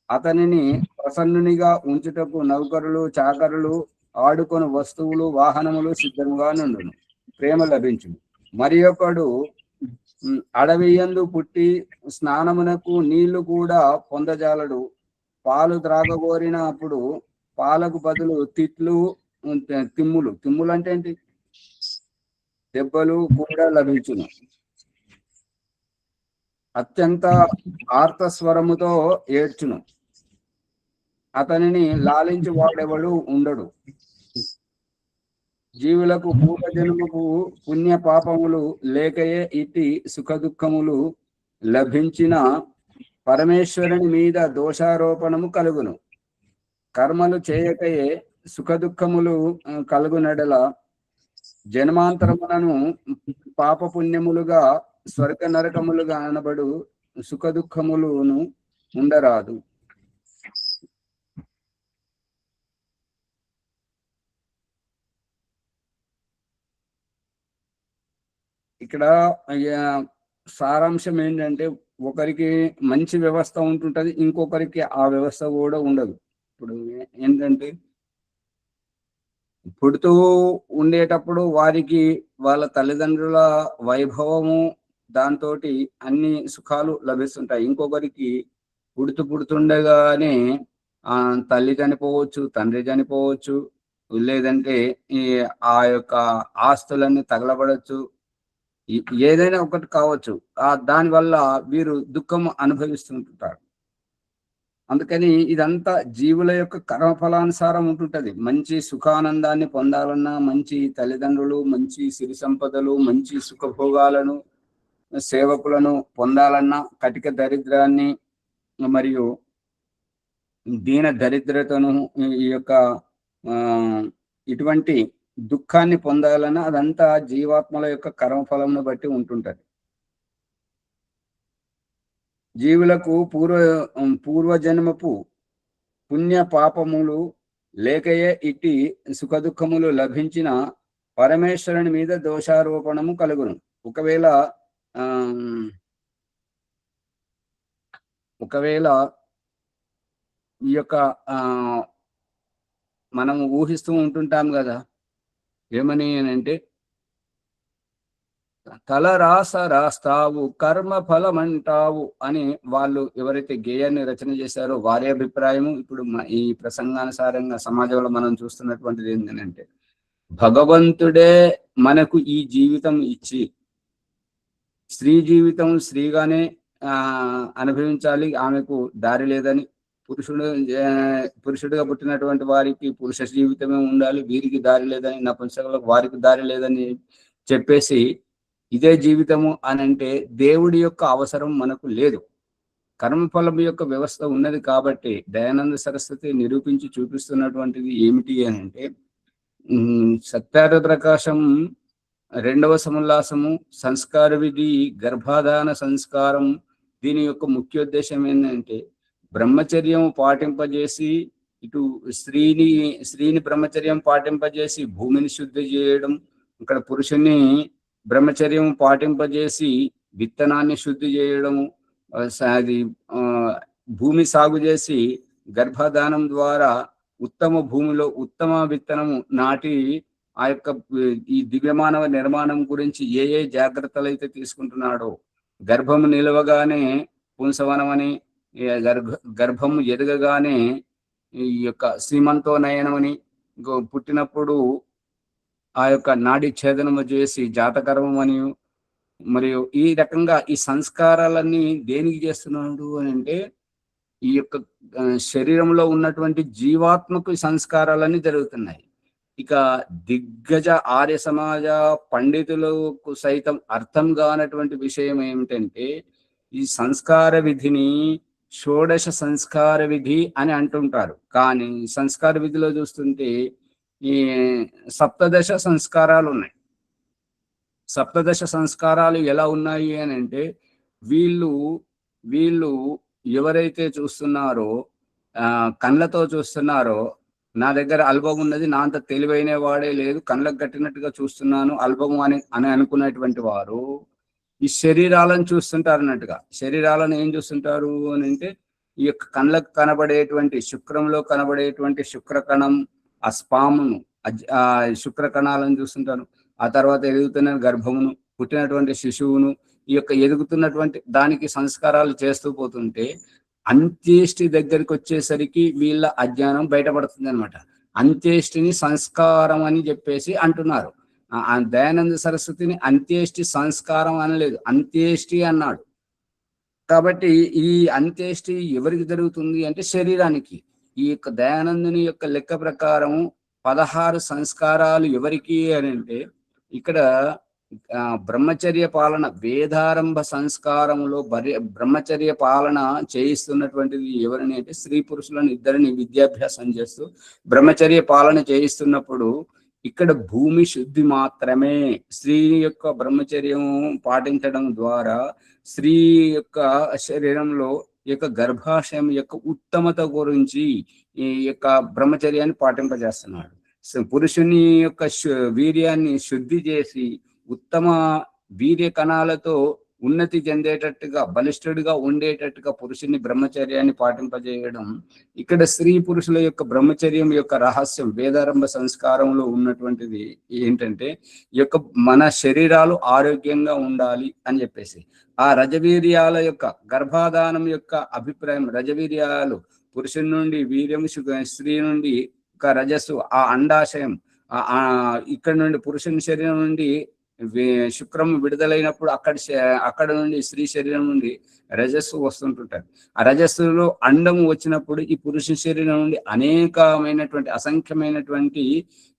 అతనిని ప్రసన్నునిగా ఉంచుటకు నౌకరులు, చాకరులు, ఆడుకొని వస్తువులు, వాహనములు సిద్ధంగా నుండును. ప్రేమ లభించును. మరి ఒకడు అడవియందు పుట్టి స్నానమునకు నీళ్లు కూడా పొందజాలడు. పాలు త్రాగగోరినప్పుడు పాలకు బదులు తిమ్ములు అంటే ఏంటి, దెబ్బలు కూడా లభించును. అత్యంత ఆర్తస్వరముతో ఏడ్చును. అతనిని లాలించి వాడెవడు ఉండడు. జీవులకు పూర్వజన్మకు పుణ్య పాపములు లేకయే ఇట్టి సుఖ దుఃఖములు లభించిన పరమేశ్వరుని మీద దోషారోపణము కలుగును. కర్మలు చేయకయే సుఖ దుఃఖములు కలుగునడల జన్మాంతరములను పాపపుణ్యములుగా స్వర్గ నరకములుగా అనబడు సుఖ దుఃఖములను ఉండరాదు. ఇక్కడ సారాంశం ఏంటంటే, ఒకరికి మంచి వ్యవస్థ ఉంటుంటది, ఇంకొకరికి ఆ వ్యవస్థ కూడా ఉండదు. ఇప్పుడు ఏంటంటే, పుడుతూ ఉండేటప్పుడు వారికి వాళ్ళ తల్లిదండ్రుల వైభవము, దాంతో అన్ని సుఖాలు లభిస్తుంటాయి. ఇంకొకరికి పుడుతుండగానే తల్లి చనిపోవచ్చు, తండ్రి చనిపోవచ్చు, లేదంటే ఆ యొక్క ఆస్తులన్నీ తగలబడచ్చు, ఏదైనా ఒకటి కావచ్చు. దానివల్ల వీరు దుఃఖం అనుభవిస్తుంటారు. అందుకని ఇదంతా జీవుల యొక్క కర్మఫలానుసారం ఉంటుంటది. మంచి సుఖానందాన్ని పొందాలన్నా, మంచి తల్లిదండ్రులు, మంచి సిరి సంపదలు, మంచి సుఖభోగాలను, సేవకులను పొందాలన్నా, కటిక దరిద్రాన్ని మరియు దీన దరిద్రతను, ఈ యొక్క ఇటువంటి దుఃఖాన్ని పొందాలన్నా అదంతా జీవాత్మల యొక్క కర్మఫలంను బట్టి ఉంటుంటది. జీవులకు పూర్వజన్మపు పుణ్య పాపములు లేకయే ఇట్టి సుఖ దుఃఖములు లభించిన పరమేశ్వరుని మీద దోషారోపణము కలుగును. ఒకవేళ ఈ యొక్క మనము ఊహిస్తూ ఉంటుంటాం కదా, ఏమని అంటే తల రాస్తావు కర్మ ఫలమంటావు అని వాళ్ళు ఎవరైతే గేయాన్ని రచన చేశారో వారి అభిప్రాయము. ఇప్పుడు ఈ ప్రసంగానుసారంగా సమాజంలో మనం చూస్తున్నటువంటిది ఏంటంటే, భగవంతుడే మనకు ఈ జీవితం ఇచ్చి స్త్రీ జీవితం స్త్రీగానే అనుభవించాలి, ఆమెకు దారి లేదని, పురుషుడిగా పుట్టినటువంటి వారికి పురుష జీవితమే ఉండాలి, వీరికి దారి లేదని, నపుంసకులకు వారికి దారి లేదని చెప్పేసి ఇదే జీవితము అని అంటే దేవుడి యొక్క అవసరం మనకు లేదు. కర్మఫలం యొక్క వ్యవస్థ ఉన్నది కాబట్టి దయానంద సరస్వతి నిరూపించి చూపిస్తున్నటువంటిది ఏమిటి అని అంటే, సత్యార ప్రకాశం 2వ సముల్లాసము, సంస్కార విధి, గర్భాధాన సంస్కారం. దీని యొక్క ముఖ్యోద్దేశం ఏంటంటే బ్రహ్మచర్యం పాటింపజేసి, ఇటు స్త్రీని బ్రహ్మచర్యం పాటింపజేసి భూమిని శుద్ధి చేయడం, ఇక్కడ పురుషుని బ్రహ్మచర్యం పాటింపజేసి విత్తనాన్ని శుద్ధి చేయడము, అది భూమి సాగు చేసి గర్భధానం ద్వారా ఉత్తమ భూమిలో ఉత్తమ విత్తనము నాటి ఆ యొక్క ఈ దివ్యమానవ నిర్మాణం గురించి ఏ జాగ్రత్తలు అయితే తీసుకుంటున్నాడో, గర్భము నిలవగానే పుంసవనమని, గర్భము ఎదగగానే ఈ యొక్క శ్రీమంతో నయనమని, పుట్టినప్పుడు ఆ యొక్క నాడి ఛేదనము చేసి జాతకర్మం అని, మరియు ఈ రకంగా ఈ సంస్కారాలన్నీ దేనికి చేస్తున్నాడు అని అంటే, ఈ యొక్క శరీరంలో ఉన్నటువంటి జీవాత్మకు సంస్కారాలన్నీ జరుగుతున్నాయి. ఇక దిగ్గజ ఆర్య సమాజ పండితులకు సైతం అర్థం కానటువంటి విషయం ఏమిటంటే, ఈ సంస్కార విధిని షోడశ సంస్కార విధి అని అంటుంటారు. కానీ సంస్కార విధిలో చూస్తుంటే ఈ సప్తదశ సంస్కారాలు ఉన్నాయి. సప్తదశ సంస్కారాలు ఎలా ఉన్నాయి అని అంటే, వీళ్ళు ఎవరైతే చూస్తున్నారో, కళ్ళతో చూస్తున్నారో, నా దగ్గర అల్బం ఉన్నది, నా అంత తెలివైన వాడే లేదు, కళ్ళకు కట్టినట్టుగా చూస్తున్నాను అల్బం అని అనుకునేటువంటి వారు ఈ శరీరాలను చూస్తుంటారు అన్నట్టుగా. శరీరాలను ఏం చూస్తుంటారు అని అంటే, ఈ యొక్క కళ్ళకు కనబడేటువంటి శుక్రంలో కనబడేటువంటి శుక్రకణం, ఆ స్పామును, ఆ శుక్రకణాలను చూస్తుంటారు. ఆ తర్వాత ఎదుగుతున్న గర్భమును, పుట్టినటువంటి శిశువును, ఈ యొక్క ఎదుగుతున్నటువంటి దానికి సంస్కారాలు చేస్తూ పోతుంటే అంత్యేష్టి దగ్గరికి వచ్చేసరికి వీళ్ళ అజ్ఞానం బయటపడుతుంది అనమాట. అంత్యేష్టిని సంస్కారం అని చెప్పేసి అంటున్నారు. దయానంద సరస్వతిని అంత్యేష్టి సంస్కారం అనలేదు, అంత్యేష్టి అన్నాడు. కాబట్టి ఈ అంత్యేష్టి ఎవరికి జరుగుతుంది అంటే శరీరానికి. ఈ యొక్క దయానందుని యొక్క లెక్క ప్రకారం 16 సంస్కారాలు ఎవరికి అని అంటే, ఇక్కడ బ్రహ్మచర్య పాలన, వేదారంభ సంస్కారములో బ్రహ్మచర్య పాలన చేయిస్తున్నటువంటిది ఎవరిని అంటే, స్త్రీ పురుషులను ఇద్దరిని విద్యాభ్యాసం చేస్తూ బ్రహ్మచర్య పాలన చేయిస్తున్నప్పుడు ఇక్కడ భూమి శుద్ధి మాత్రమే. స్త్రీ యొక్క బ్రహ్మచర్యం పాటించడం ద్వారా స్త్రీ యొక్క శరీరంలో యొక్క గర్భాశయం యొక్క ఉత్తమత గురించి ఈ యొక్క బ్రహ్మచర్యాన్ని పాటింపజేస్తున్నాడు. పురుషుని యొక్క వీర్యాన్ని శుద్ధి చేసి ఉత్తమ వీర్య కణాలతో ఉన్నతి చెందేటట్టుగా, బలిష్ఠుడిగా ఉండేటట్టుగా పురుషుని బ్రహ్మచర్యాన్ని పాటింపజేయడం. ఇక్కడ స్త్రీ పురుషుల యొక్క బ్రహ్మచర్యం యొక్క రహస్యం వేదారంభ సంస్కారంలో ఉన్నటువంటిది ఏంటంటే, ఈ యొక్క మన శరీరాలు ఆరోగ్యంగా ఉండాలి అని చెప్పేసి. ఆ రజవీర్యాల యొక్క గర్భాధానం యొక్క అభిప్రాయం, రజవీర్యాలు పురుషుని నుండి వీర్యము, స్త్రీ నుండి ఒక రజస్సు, ఆ అండాశయం, ఇక్కడ నుండి పురుషుని శరీరం నుండి శుక్రం విడుదలైనప్పుడు అక్కడ నుండి స్త్రీ శరీరం నుండి రజస్సు వస్తుంటుంటారు. ఆ రజస్సులో అండము వచ్చినప్పుడు ఈ పురుష శరీరం నుండి అనేకమైనటువంటి అసంఖ్యమైనటువంటి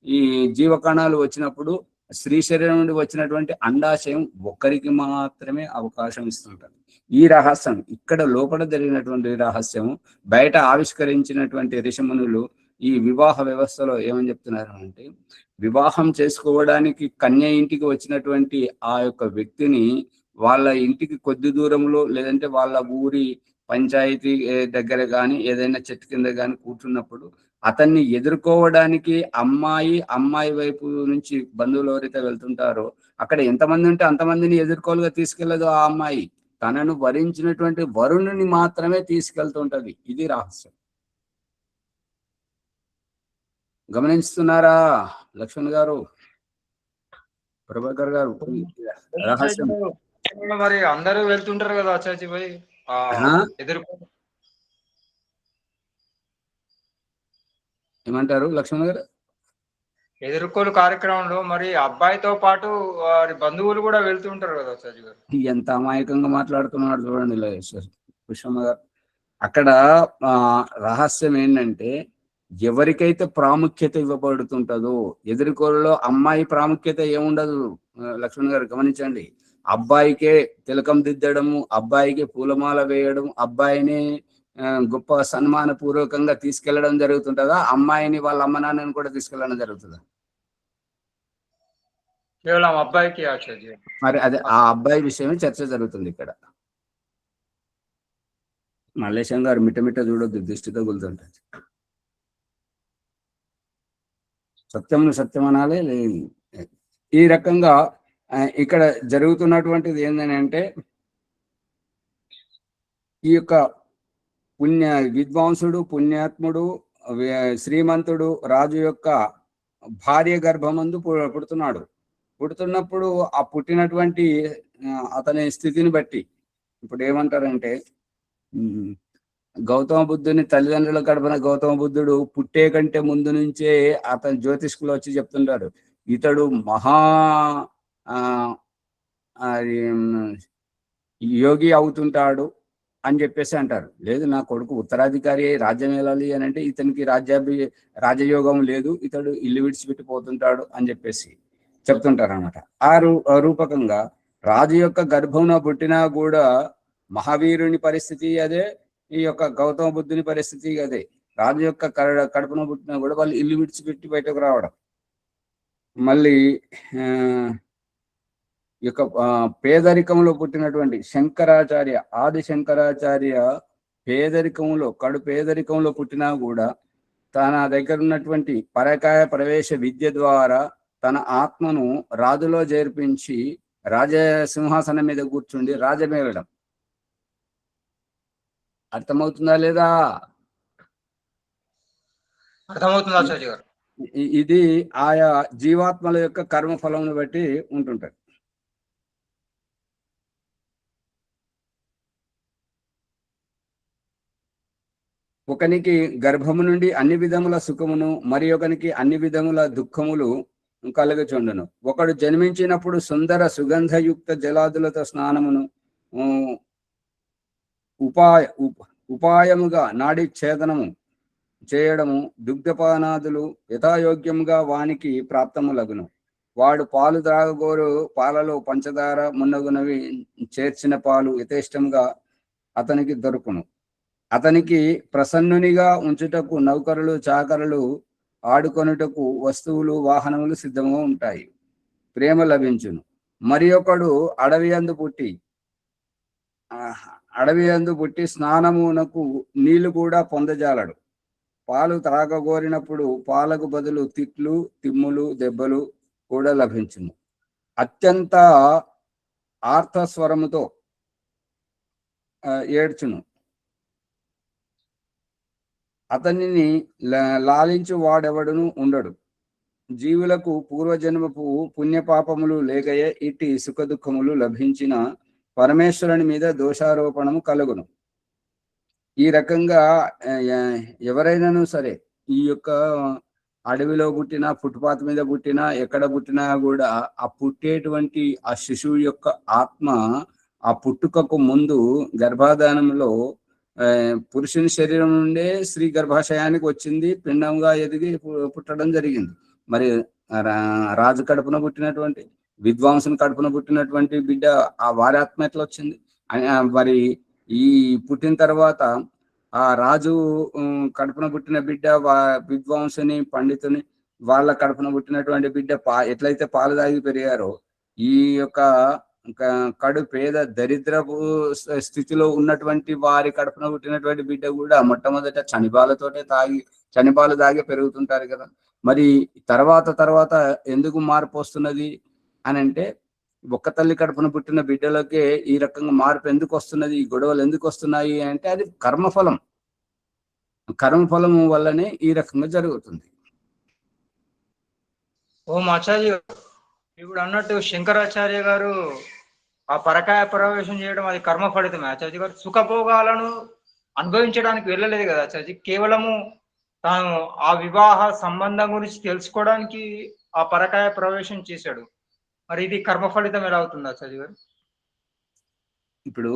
ఈ జీవకణాలు వచ్చినప్పుడు స్త్రీ శరీరం నుండి వచ్చినటువంటి అండాశయం ఒక్కరికి మాత్రమే అవకాశం ఇస్తుంటారు. ఈ రహస్యం ఇక్కడ లోపల జరిగినటువంటి రహస్యం బయట ఆవిష్కరించినటువంటి ఋషిమునులు ఈ వివాహ వ్యవస్థలో ఏమని చెప్తున్నారు అంటే, వివాహం చేసుకోవడానికి కన్య ఇంటికి వచ్చినటువంటి ఆ యొక్క వ్యక్తిని వాళ్ళ ఇంటికి కొద్ది దూరంలో, లేదంటే వాళ్ళ ఊరి పంచాయతీ దగ్గర కానీ ఏదైనా చెట్టు కింద కానీ కూర్చున్నప్పుడు అతన్ని ఎదుర్కోవడానికి అమ్మాయి వైపు నుంచి బంధువులు ఎవరైతే వెళ్తుంటారో అక్కడ ఎంతమంది ఉంటే అంతమందిని ఎదుర్కోలుగా తీసుకెళ్లదు ఆ అమ్మాయి. తనను వరించినటువంటి వరుణుని మాత్రమే తీసుకెళ్తుంటది. ఇది రహస్యం. గమనిస్తున్నారా లక్ష్మణ్ గారు, ప్రభాకర్ గారు? రహస్యం మరి అందరూ వెళ్తుంటారు కదా ఆచార్య భాయ్ ఎదుర్కో. ఏమంటారు లక్ష్మణ్ గారు? ఎదుర్కోలు కార్యక్రమంలో మరి అబ్బాయితో పాటు వారి బంధువులు కూడా వెళ్తుంటారు కదా ఆచార్య గారు. ఎంత అమాయకంగా మాట్లాడుతున్నాడు చూడండి పుష్పమ్మ గారు. అక్కడ రహస్యం ఏంటంటే ఎవరికైతే ప్రాముఖ్యత ఇవ్వబడుతుంటదో, ఎదుర్కోలలో అమ్మాయి ప్రాముఖ్యత ఏముండదు లక్ష్మణ్ గారు గమనించండి. అబ్బాయికే తిలకం దిద్దడము, అబ్బాయికి పూలమాల వేయడం, అబ్బాయిని గొప్ప సన్మాన పూర్వకంగా తీసుకెళ్లడం జరుగుతుంటదా? అమ్మాయిని వాళ్ళ అమ్మ నాన్నని కూడా తీసుకెళ్లడం జరుగుతుందా? కేవలం అబ్బాయికి ఆచార్య. మరి అదే ఆ అబ్బాయి విషయమే చర్చ జరుగుతుంది ఇక్కడ. మల్లేశం గారు మిట్ట చూడొద్దు, దృష్టి తగులుతుంటది. సత్యమును సత్యం అనాలి. ఈ రకంగా ఇక్కడ జరుగుతున్నటువంటిది ఏంటంటే ఈ యొక్క విద్వాంసుడు, పుణ్యాత్ముడు, శ్రీమంతుడు రాజు యొక్క భార్య గర్భమందు పుడుతున్నప్పుడు ఆ పుట్టినటువంటి అతని స్థితిని బట్టి ఇప్పుడు ఏమంటారంటే గౌతమ బుద్ధుని తల్లిదండ్రుల కడపన గౌతమ బుద్ధుడు పుట్టే కంటే ముందు నుంచే అతని జ్యోతిష్కులు వచ్చి చెప్తుంటారు, ఇతడు మహా యోగి అవుతుంటాడు అని చెప్పేసి అంటారు. లేదు, నా కొడుకు ఉత్తరాధికారి రాజ్యం వెళ్ళాలి అని అంటే ఇతనికి రాజయోగం లేదు, ఇతడు ఇల్లు విడిచిపెట్టిపోతుంటాడు అని చెప్పేసి చెప్తుంటారు అనమాట. ఆ రూపకంగా రాజు యొక్క గర్భంలో పుట్టినా కూడా మహావీరుని పరిస్థితి అదే, ఈ యొక్క గౌతమ బుద్ధుని పరిస్థితి అదే. రాజు యొక్క కడుపున పుట్టినా కూడా వాళ్ళు ఇల్లు విడిచిపెట్టి బయటకు రావడం. మళ్ళీ ఈ యొక్క పేదరికంలో పుట్టినటువంటి శంకరాచార్య, ఆది శంకరాచార్య కడు పేదరికంలో పుట్టినా కూడా తన దగ్గర ఉన్నటువంటి పరకాయ ప్రవేశ విద్య ద్వారా తన ఆత్మను రాజులో చేర్పించి రాజసింహాసనం మీద కూర్చుండి రాజమేలడం. అర్థమవుతుందా లేదా? అర్థమవుతుందా ఆచార్య గారు? ఇది ఆయా జీవాత్మల యొక్క కర్మఫలం బట్టి ఉంటుంటది. ఒకనికి గర్భము నుండి అన్ని విధముల సుఖమును, మరి ఒకనికి అన్ని విధముల దుఃఖములు కలుగుచుండును. ఒకడు జన్మించినప్పుడు సుందర సుగంధయుక్త జలాదులతో స్నానమును, ఉపాయముగా నాడి ఛేదనము చేయడము, దుగ్ధపానాదులు యథాయోగ్యముగా వానికి ప్రాప్తములగును. వాడు పాలు త్రాగగోరు పాలలో పంచదార మున్నగునవి చేర్చిన పాలు యథేష్టంగా అతనికి దొరుకును. అతనికి ప్రసన్నునిగా ఉంచుటకు నౌకరులు, చాకరులు, ఆడుకొనుటకు వస్తువులు, వాహనములు సిద్ధంగా ఉంటాయి. ప్రేమ లభించును. మరి ఒకడు అడవి యందు పుట్టి స్నానమునకు నీళ్లు కూడా పొందజాలడు. పాలు త్రాగగోరినప్పుడు పాలకు బదులు తిట్లు, తిమ్ములు, దెబ్బలు కూడా లభించును. అత్యంత ఆర్తస్వరముతో ఏడ్చును. అతనిని లాలించు వాడెవడును ఉండడు. జీవులకు పూర్వజన్మపు పుణ్యపాపములు లేకయే ఇట్టి సుఖ దుఃఖములు లభించిన పరమేశ్వరుని మీద దోషారోపణము కలుగును. ఈ రకంగా ఎవరైనాను సరే ఈ యొక్క అడవిలో పుట్టినా, ఫుట్పాత్ మీద పుట్టినా, ఎక్కడ పుట్టినా కూడా ఆ పుట్టేటువంటి ఆ శిశువు యొక్క ఆత్మ ఆ పుట్టుకకు ముందు గర్భాధానంలో పురుషుని శరీరం నుండే స్త్రీ గర్భాశయానికి వచ్చింది, పిండంగా ఎదిగి పుట్టడం జరిగింది. మరి రాజు కడుపున పుట్టినటువంటి, విద్వాంసుని కడుపున పుట్టినటువంటి బిడ్డ ఆ వారి ఆత్మ ఎట్లా వచ్చింది? మరి ఈ పుట్టిన తర్వాత ఆ రాజు కడుపున పుట్టిన బిడ్డ విద్వాంసుని, పండితుని వాళ్ళ కడుపున పుట్టినటువంటి బిడ్డ ఎట్లయితే పాలు తాగి పెరిగారో ఈ యొక్క కడు పేద దరిద్రపు స్థితిలో ఉన్నటువంటి వారి కడుపున పుట్టినటువంటి బిడ్డ కూడా మొట్టమొదట చనిపాలు తాగి పెరుగుతుంటారు కదా. మరి తర్వాత ఎందుకు మార్పు వస్తున్నది అని అంటే, ఒక్క తల్లి కడుపున పుట్టిన బిడ్డలకే ఈ రకంగా మార్పు ఎందుకు వస్తున్నది, ఈ గొడవలు ఎందుకు వస్తున్నాయి అంటే అది కర్మఫలం వల్లనే ఈ రకంగా జరుగుతుంది. ఓం ఆచార్య, ఇప్పుడు అన్నట్టు శంకరాచార్య గారు ఆ పరకాయ ప్రవేశం చేయడం అది కర్మ ఫలితమే. ఆచార్య గారు సుఖభోగాలను అనుభవించడానికి వెళ్ళలేదు కదా ఆచార్య, కేవలము తాను ఆ వివాహ సంబంధం గురించి తెలుసుకోవడానికి ఆ పరకాయ ప్రవేశం చేశాడు. మరి ఇది కర్మ ఫలితం ఎలా అవుతుంది ఆచార్య గారు? ఇప్పుడు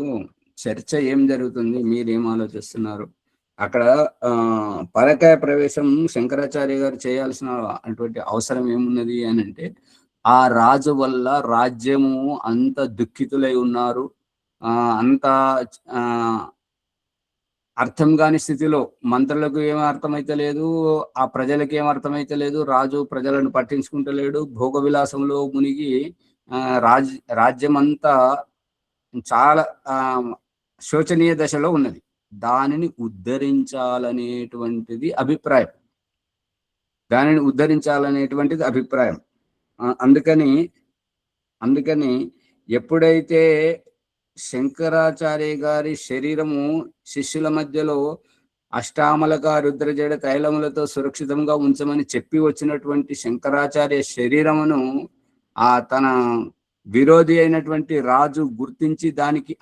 చర్చ ఏం జరుగుతుంది, మీరేం ఆలోచిస్తున్నారు? అక్కడ పరకాయ ప్రవేశం శంకరాచార్య గారు చేయాల్సిన అటువంటి అవసరం ఏమున్నది అని అంటే, ఆ రాజు వల్ల రాజ్యము అంత దుఃఖితులై ఉన్నారు, అంత అర్థం కాని స్థితిలో, మంత్రులకు ఏం అర్థమైతే లేదు, ఆ ప్రజలకు ఏం అర్థమైతే లేదు, రాజు ప్రజలను పట్టించుకుంటలేడు, భోగ విలాసంలో మునిగి రాజ్యం అంతా చాలా శోచనీయ దశలో ఉన్నది. దానిని ఉద్ధరించాలనేటువంటిది అభిప్రాయం. అందుకని ఎప్పుడైతే శంకరాచార్య గారి శరీరము శిష్యుల మధ్యలో అష్టామలక రుద్రజడ తైలములతో సురక్షితంగా ఉంచమని చెప్పి వచ్చినటువంటి శంకరాచార్య శరీరమును తన విరోధి అయినటువంటి రాజు గుర్తించి దానికి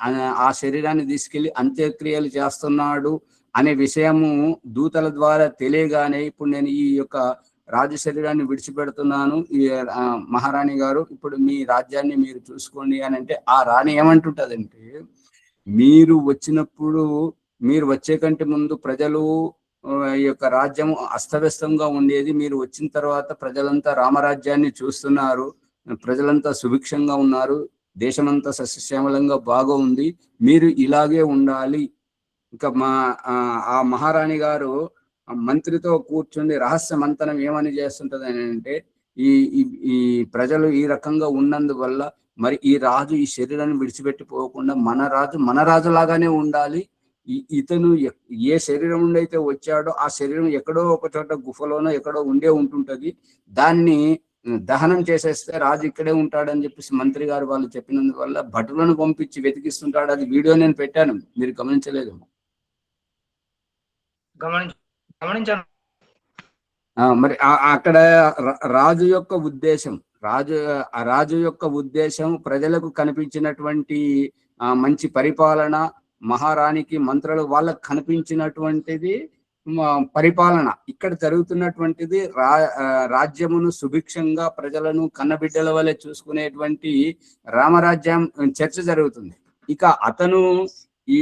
ఆ శరీరాన్ని తీసుకెళ్లి అంత్యక్రియలు చేస్తున్నాడు అనే విషయము దూతల ద్వారా తెలియగానే, ఇప్పుడు నేను ఈ యొక్క రాజు శరీరాన్ని విడిచిపెడుతున్నాను, ఈ మహారాణి గారు ఇప్పుడు మీ రాజ్యాన్ని మీరు చూసుకోండి అని అంటే, ఆ రాణి ఏమంటుంటదంటే, మీరు వచ్చే కంటే ముందు ప్రజలు ఈ యొక్క రాజ్యము అస్తవ్యస్తంగా ఉండేది, మీరు వచ్చిన తర్వాత ప్రజలంతా రామరాజ్యాన్ని చూస్తున్నారు, ప్రజలంతా సుభిక్షంగా ఉన్నారు, దేశమంతా సస్యశ్యామలంగా బాగా ఉంది, మీరు ఇలాగే ఉండాలి. ఇంకా ఆ మహారాణి గారు మంత్రితో కూర్చుండి రహస్య మంతనం ఏమని చేస్తుంటది అని అంటే, ఈ ప్రజలు ఈ రకంగా ఉన్నందువల్ల మరి ఈ రాజు ఈ శరీరాన్ని విడిచిపెట్టిపోకుండా మన రాజు లాగానే ఉండాలి, ఇతను ఏ శరీరం నుండి అయితే వచ్చాడో ఆ శరీరం ఎక్కడో ఒక చోట గుఫలోనో ఎక్కడో ఉంటుంటది, దాన్ని దహనం చేసేస్తే రాజు ఇక్కడే ఉంటాడని చెప్పేసి మంత్రి గారు వాళ్ళు చెప్పినందువల్ల భటులను పంపించి వెతికిస్తుంటాడు. అది వీడియో నేను పెట్టాను, మీరు గమనించలేదు. మరి అక్కడ రాజు యొక్క ఉద్దేశం ప్రజలకు కనిపించినటువంటి మంచి పరిపాలన, మహారాణికి మంత్రులు వాళ్ళకు కనిపించినటువంటిది పరిపాలన. ఇక్కడ జరుగుతున్నటువంటిది రాజ్యమును సుభిక్షంగా ప్రజలను కన్నబిడ్డల వల్లే చూసుకునేటువంటి రామరాజ్యం చర్చ జరుగుతుంది. ఇక అతను ఈ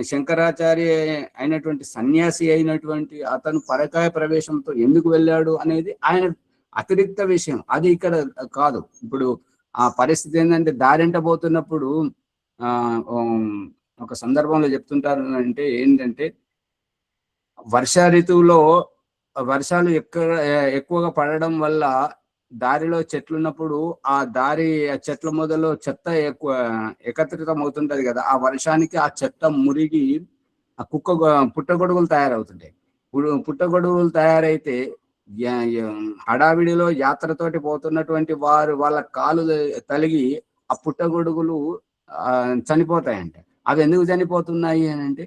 శంకరాచార్య అయినటువంటి సన్యాసి అయినటువంటి అతను పరకాయ ప్రవేశంతో ఎందుకు వెళ్ళాడు అనేది ఆయన అతిరిక్త విషయం, అది ఇక్కడ కాదు. ఇప్పుడు ఆ పరిస్థితి ఏంటంటే, దారింట పోతున్నప్పుడు ఒక సందర్భంలో చెప్తుంటారు ఏంటంటే, వర్ష ఋతువులో వర్షాలు ఎక్కువగా పడడం వల్ల దారిలో చెట్లున్నప్పుడు ఆ చెట్ల మొదలో చెత్త ఏకత్రితం అవుతుంటది కదా, ఆ వర్షానికి ఆ చెత్త మురిగి ఆ పుట్టగొడుగులు తయారవుతుంటాయి. పుట్టగొడుగులు తయారైతే హడావిడిలో యాత్రతోటి పోతున్నటువంటి వాళ్ళ కాలు తలిగి ఆ పుట్టగొడుగులు చనిపోతాయంట. అవి ఎందుకు చనిపోతున్నాయి అని అంటే,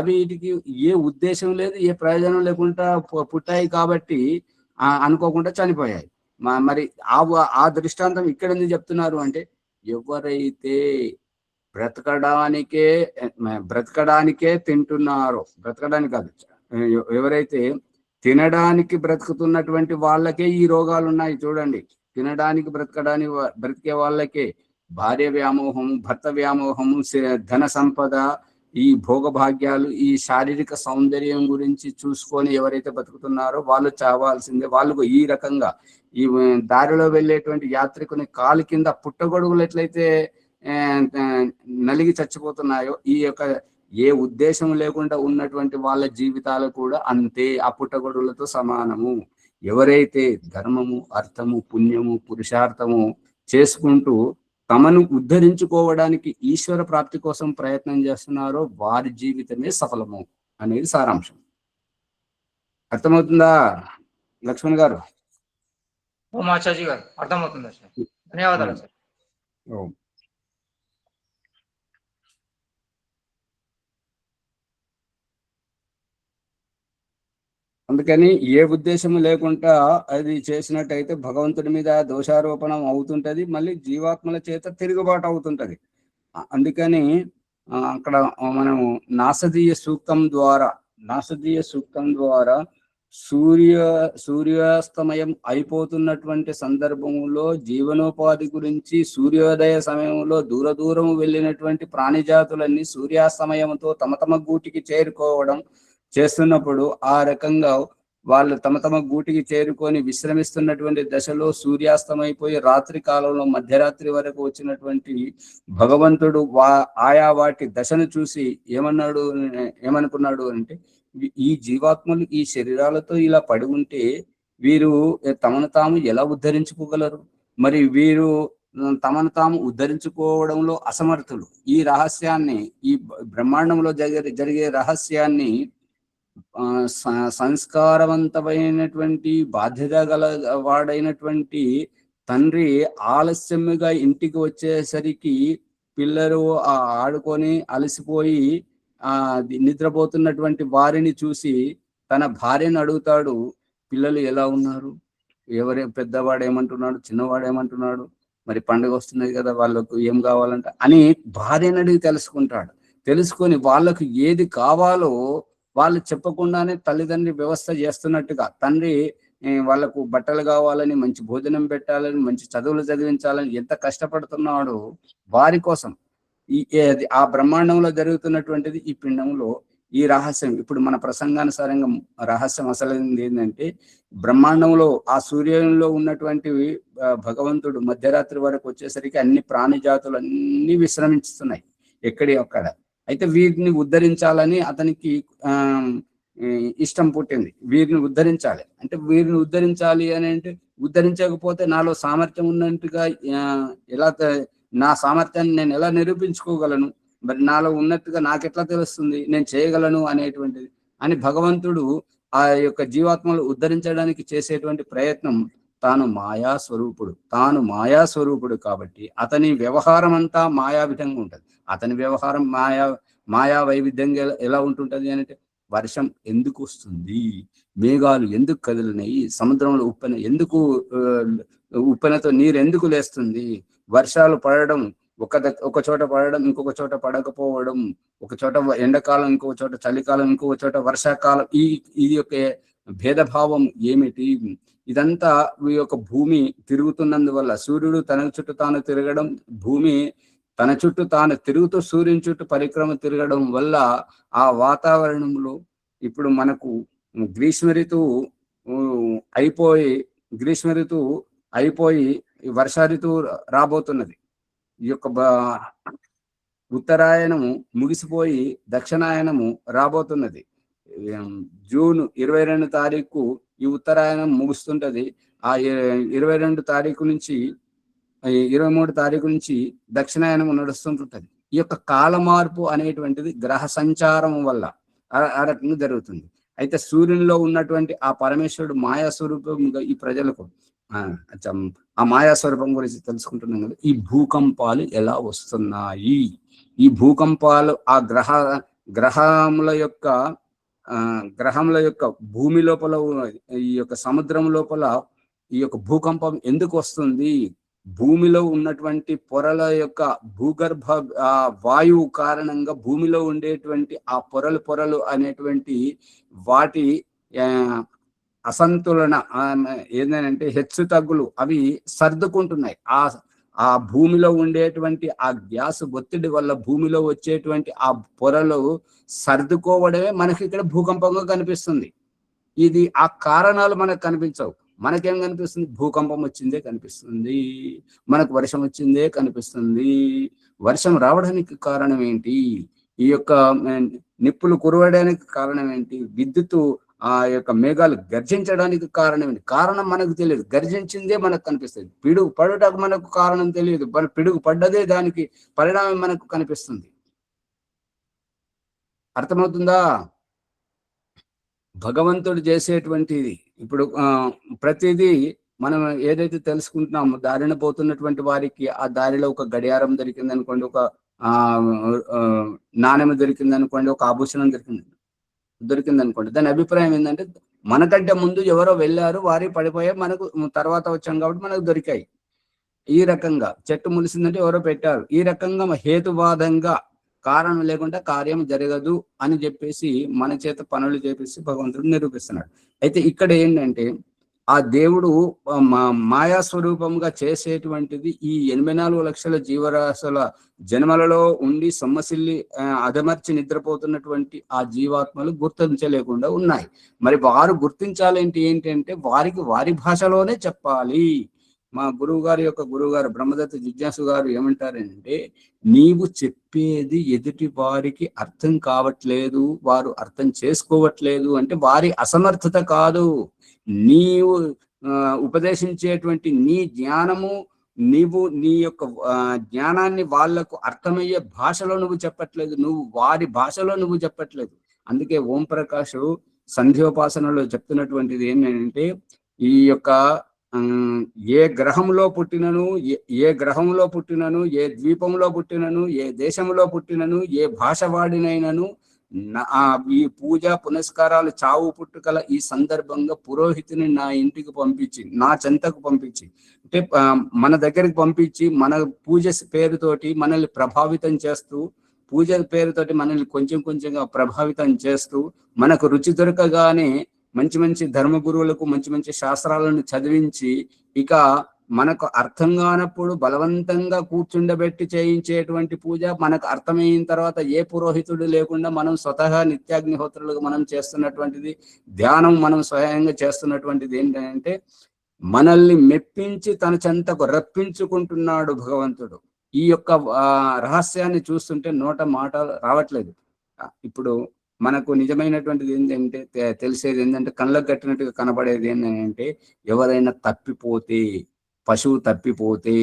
వీటికి ఏ ఉద్దేశం లేదు, ఏ ప్రయోజనం లేకుండా పుట్టాయి కాబట్టి అనుకోకుండా చనిపోయాయి. మరి ఆ దృష్టాంతం ఇక్కడ ఎందుకు చెప్తున్నారు అంటే, ఎవరైతే బ్రతకడానికే తింటున్నారో, బ్రతకడానికి కాదు, ఎవరైతే తినడానికి బ్రతుకుతున్నటువంటి వాళ్ళకే ఈ రోగాలు ఉన్నాయి. చూడండి, తినడానికి బ్రతికే వాళ్ళకే భార్య వ్యామోహము, భర్త వ్యామోహము, ధన సంపద, ఈ భోగభాగ్యాలు, ఈ శారీరక సౌందర్యం గురించి చూసుకొని ఎవరైతే బతుకుతున్నారో వాళ్ళు చావాల్సిందే. వాళ్ళకు ఈ రకంగా ఈ దారిలో వెళ్ళేటువంటి యాత్రికుని కాలు కింద పుట్టగొడుగులు ఎట్లయితే నలిగి చచ్చిపోతున్నాయో, ఈ యొక్క ఏ ఉద్దేశం లేకుండా ఉన్నటువంటి వాళ్ళ జీవితాలు కూడా అంతే, ఆ పుట్టగొడుగులతో సమానము. ఎవరైతే ధర్మము, అర్థము, పుణ్యము, పురుషార్థము చేసుకుంటూ తమను ఉద్ధరించుకోవడానికి ఈశ్వర ప్రాప్తి కోసం ప్రయత్నం చేస్తున్నారో వారి జీవితమే సఫలము అనేది సారాంశం. అర్థమవుతుందా లక్ష్మణ్ గారు? ఓం ఆచార్య గారు అర్థమవుతుంది సార్. ధన్యవాదాలు సార్. అందుకని ఏ ఉద్దేశము లేకుండా అది చేసినట్టయితే భగవంతుడి మీద దోషారోపణం అవుతుంటది, మళ్ళీ జీవాత్మల చేత తిరుగుబాటు అవుతుంటది. అందుకని అక్కడ మనము నాసదీయ సూక్తం ద్వారా సూర్యాస్తమయం అయిపోతున్నటువంటి సందర్భంలో జీవనోపాధి గురించి సూర్యోదయ సమయంలో దూరం వెళ్ళినటువంటి ప్రాణిజాతులన్నీ సూర్యాస్తమయంతో తమ గూటికి చేరుకోవడం చేస్తున్నప్పుడు ఆ రకంగా వాళ్ళు తమ గూటికి చేరుకొని విశ్రమిస్తున్నటువంటి దశలో సూర్యాస్తమైపోయి రాత్రి కాలంలో మధ్యరాత్రి వరకు వచ్చినటువంటి భగవంతుడు ఆయా వాటి దశను చూసి ఏమనుకున్నాడు అంటే, ఈ జీవాత్మలు ఈ శరీరాలతో ఇలా పడి ఉంటే వీరు తమను తాము ఎలా ఉద్ధరించుకోగలరు? మరి వీరు తమను తాము ఉద్ధరించుకోవడంలో అసమర్థులు. ఈ రహస్యాన్ని, ఈ బ్రహ్మాండంలో జరిగే రహస్యాన్ని సంస్కారవంతమైనటువంటి బాధ్యత గల వాడైనటువంటి తండ్రి ఆలస్యముగా ఇంటికి వచ్చేసరికి పిల్లలు ఆడుకొని అలసిపోయి నిద్రపోతున్నటువంటి వారిని చూసి తన భార్యను అడుగుతాడు, పిల్లలు ఎలా ఉన్నారు? పెద్దవాడు ఏమంటున్నాడు, చిన్నవాడు ఏమంటున్నాడు, మరి పండుగ వస్తున్నది కదా వాళ్ళకు ఏం కావాలంట అని భార్యను అడిగి తెలుసుకొని వాళ్ళకు ఏది కావాలో వాళ్ళు చెప్పకుండానే తల్లిదండ్రి వ్యవస్థ చేస్తున్నట్టుగా తండ్రి వాళ్ళకు బట్టలు కావాలని, మంచి భోజనం పెట్టాలని, మంచి చదువులు చదివించాలని ఎంత కష్టపడుతున్నాడో వారి కోసం ఆ బ్రహ్మాండంలో జరుగుతున్నటువంటిది ఈ పిండంలో ఈ రహస్యం. ఇప్పుడు మన ప్రసంగానుసారంగా రహస్యం అసలు ఏంటంటే, బ్రహ్మాండంలో ఆ సూర్యంలో ఉన్నటువంటి భగవంతుడు మధ్యరాత్రి వరకు వచ్చేసరికి అన్ని ప్రాణిజాతులు అన్ని విశ్రమిస్తున్నాయి ఎక్కడి అక్కడ. అయితే వీరిని ఉద్ధరించాలని అతనికి ఇష్టం పుట్టింది. వీరిని ఉద్ధరించాలి అంటే, వీరిని ఉద్ధరించాలి అని అంటే, ఉద్ధరించకపోతే నాలో సామర్థ్యం ఉన్నట్టుగా ఎలా నా సామర్థ్యాన్ని నేను ఎలా నిరూపించుకోగలను? మరి నాలో ఉన్నట్టుగా నాకెట్లా తెలుస్తుంది నేను చేయగలను అనేటువంటిది అని భగవంతుడు ఆ యొక్క జీవాత్మలు ఉద్ధరించడానికి చేసేటువంటి ప్రయత్నం. తాను మాయా స్వరూపుడు కాబట్టి అతని వ్యవహారం అంతా మాయా విధంగా ఉంటుంది. అతని వ్యవహారం మాయా వైవిధ్యంగా ఎలా ఉంటుంటది అంటే, వర్షం ఎందుకు వస్తుంది, మేఘాలు ఎందుకు కదిలినాయి, సముద్రంలో ఉప్పెనతో నీరు ఎందుకు లేస్తుంది, వర్షాలు పడడం ఒక చోట పడడం, ఇంకొక చోట పడకపోవడం, ఒక చోట ఎండాకాలం, ఇంకొక చోట చలికాలం, ఇంకొక చోట వర్షాకాలం, ఇది యొక్క భేదభావం ఏమిటి? ఇదంతా ఈ యొక్క భూమి తిరుగుతున్నందువల్ల, సూర్యుడు తన చుట్టూ తాను తిరగడం, భూమి తన చుట్టూ తాను తిరుగుతూ సూర్యుని చుట్టూ పరిక్రమ తిరగడం వల్ల ఆ వాతావరణంలో ఇప్పుడు మనకు గ్రీష్మ ఋతువు అయిపోయి వర్ష ఋతువు రాబోతున్నది. ఈ యొక్క ఉత్తరాయణము ముగిసిపోయి దక్షిణాయనము రాబోతున్నది. జూన్ 22 తారీఖు ఈ ఉత్తరాయణం ముగుస్తుంటది. ఆ 22 తారీఖు నుంచి 23 తారీఖు నుంచి దక్షిణాయనం నడుస్తుంటుంది. ఈ యొక్క కాల మార్పు అనేటువంటిది గ్రహ సంచారం వల్ల ఆ రకంగా జరుగుతుంది. అయితే సూర్యునిలో ఉన్నటువంటి ఆ పరమేశ్వరుడు మాయాస్వరూపంగా ఈ ప్రజలకు ఆ మాయాస్వరూపం గురించి తెలుసుకుంటున్నాం కదా. ఈ భూకంపాలు ఎలా వస్తున్నాయి, ఈ భూకంపాలు ఆ గ్రహముల యొక్క భూమి లోపల, ఈ యొక్క సముద్రం లోపల ఈ యొక్క భూకంపం ఎందుకు వస్తుంది? భూమిలో ఉన్నటువంటి పొరల యొక్క భూగర్భ వాయువు కారణంగా భూమిలో ఉండేటువంటి ఆ పొరలు అనేటువంటి వాటి అసంతులన ఏంటంటే హెచ్చు తగ్గులు అవి సర్దుకుంటున్నాయి. ఆ భూమిలో ఉండేటువంటి ఆ గ్యాస్ ఒత్తిడి వల్ల భూమిలో వచ్చేటువంటి ఆ పొరలు సర్దుకోవడమే మనకి ఇక్కడ భూకంపంగా కనిపిస్తుంది. ఇది ఆ కారణాలు మనకు కనిపించవు. మనకేం కనిపిస్తుంది? భూకంపం వచ్చిందే కనిపిస్తుంది, మనకు వర్షం వచ్చిందే కనిపిస్తుంది. వర్షం రావడానికి కారణం ఏంటి? ఈ యొక్క నిప్పులు కురవడానికి కారణం ఏంటి? విద్యుత్తు ఆ యొక్క మేఘాలు గర్జించడానికి కారణం ఏంటి? కారణం మనకు తెలియదు, గర్జించిందే మనకు కనిపిస్తుంది. పిడుగు పడుటకు మనకు కారణం తెలియదు, పిడుగు పడ్డదే దానికి పరిణామం మనకు కనిపిస్తుంది. అర్థమవుతుందా? భగవంతుడు చేసేటువంటిది ఇప్పుడు ప్రతిదీ మనం ఏదైతే తెలుసుకుంటున్నామో, దారిన పోతున్నటువంటి వారికి ఆ దారిలో ఒక గడియారం దొరికింది అనుకోండి, ఒక నాణెం దొరికింది అనుకోండి, ఒక ఆభూషణం దొరికింది అనుకోండి, దాని అభిప్రాయం ఏంటంటే మనకంటే ముందు ఎవరో వెళ్ళారు, వారి పడిపోయా, మనకు తర్వాత వచ్చాం కాబట్టి మనకు దొరికాయి. ఈ రకంగా చెట్టు ములిసిందంటే ఎవరో పెట్టారు. ఈ రకంగా హేతువాదంగా కారణం లేకుండా కార్యం జరగదు అని చెప్పేసి మన చేత పనులు చేపిస్తే భగవంతుడు నిరూపిస్తున్నాడు. అయితే ఇక్కడ ఏంటంటే ఆ దేవుడు మాయా స్వరూపంగా చేసేటువంటిది ఈ 84 లక్షల జీవరాశుల జన్మలలో ఉండి సొమ్మసిల్లి అదమర్చి నిద్రపోతున్నటువంటి ఆ జీవాత్మలు గుర్తించలేకుండా ఉన్నాయి. మరి వారు గుర్తించాలేంటి ఏంటంటే వారికి వారి భాషలోనే చెప్పాలి. మా గురువుగారు బ్రహ్మదత్త జిజ్ఞాసు గారు ఏమంటారంటే, నీవు చెప్పేది ఎదుటి వారికి అర్థం కావట్లేదు, వారు అర్థం చేసుకోవట్లేదు అంటే వారి అసమర్థత కాదు, నీవు ఉపదేశించేటువంటి నీ జ్ఞానము, నీ యొక్క జ్ఞానాన్ని వాళ్లకు అర్థమయ్యే భాషలో నువ్వు చెప్పట్లేదు, నువ్వు వారి భాషలో నువ్వు చెప్పట్లేదు. అందుకే ఓం ప్రకాష్ సంధ్యోపాసనలో చెప్తున్నటువంటిది ఏంటంటే, ఈ యొక్క ఏ గ్రహంలో పుట్టినను, ఏ ద్వీపంలో పుట్టినను, ఏ దేశంలో పుట్టినను, ఏ భాష వాడినైనను ఈ పూజ పునస్కారాలు చావు పుట్టుకల ఈ సందర్భంగా పురోహితుని నా ఇంటికి పంపించి, నా చెంతకు పంపించి, అంటే మన దగ్గరికి పంపించి మన పూజ పేరుతోటి మనల్ని ప్రభావితం చేస్తూ, పూజ పేరుతోటి మనల్ని కొంచెం కొంచెంగా ప్రభావితం చేస్తూ, మనకు రుచి దొరకగానే మంచి మంచి ధర్మగురువులకు మంచి మంచి శాస్త్రాలను చదివించి, ఇక మనకు అర్థం కానప్పుడు బలవంతంగా కూర్చుండబెట్టి చేయించేటువంటి పూజ మనకు అర్థమైన తర్వాత ఏ పురోహితుడు లేకుండా మనం స్వతహా నిత్యాగ్నిహోత్రులుగా మనం చేస్తున్నటువంటిది ధ్యానం, మనం స్వయంగా చేస్తున్నటువంటిది ఏంటంటే మనల్ని మెప్పించి తన చెంతకు రప్పించుకుంటున్నాడు భగవంతుడు. ఈ యొక్క రహస్యాన్ని చూస్తుంటే నోట మాట రావట్లేదు. ఇప్పుడు మనకు నిజమైనటువంటిది ఏంటంటే, తెలిసేది ఏంటంటే, కళ్ళకు కట్టినట్టుగా కనబడేది ఏంటంటే, ఎవరైనా తప్పిపోతే, పశువు తప్పిపోతే,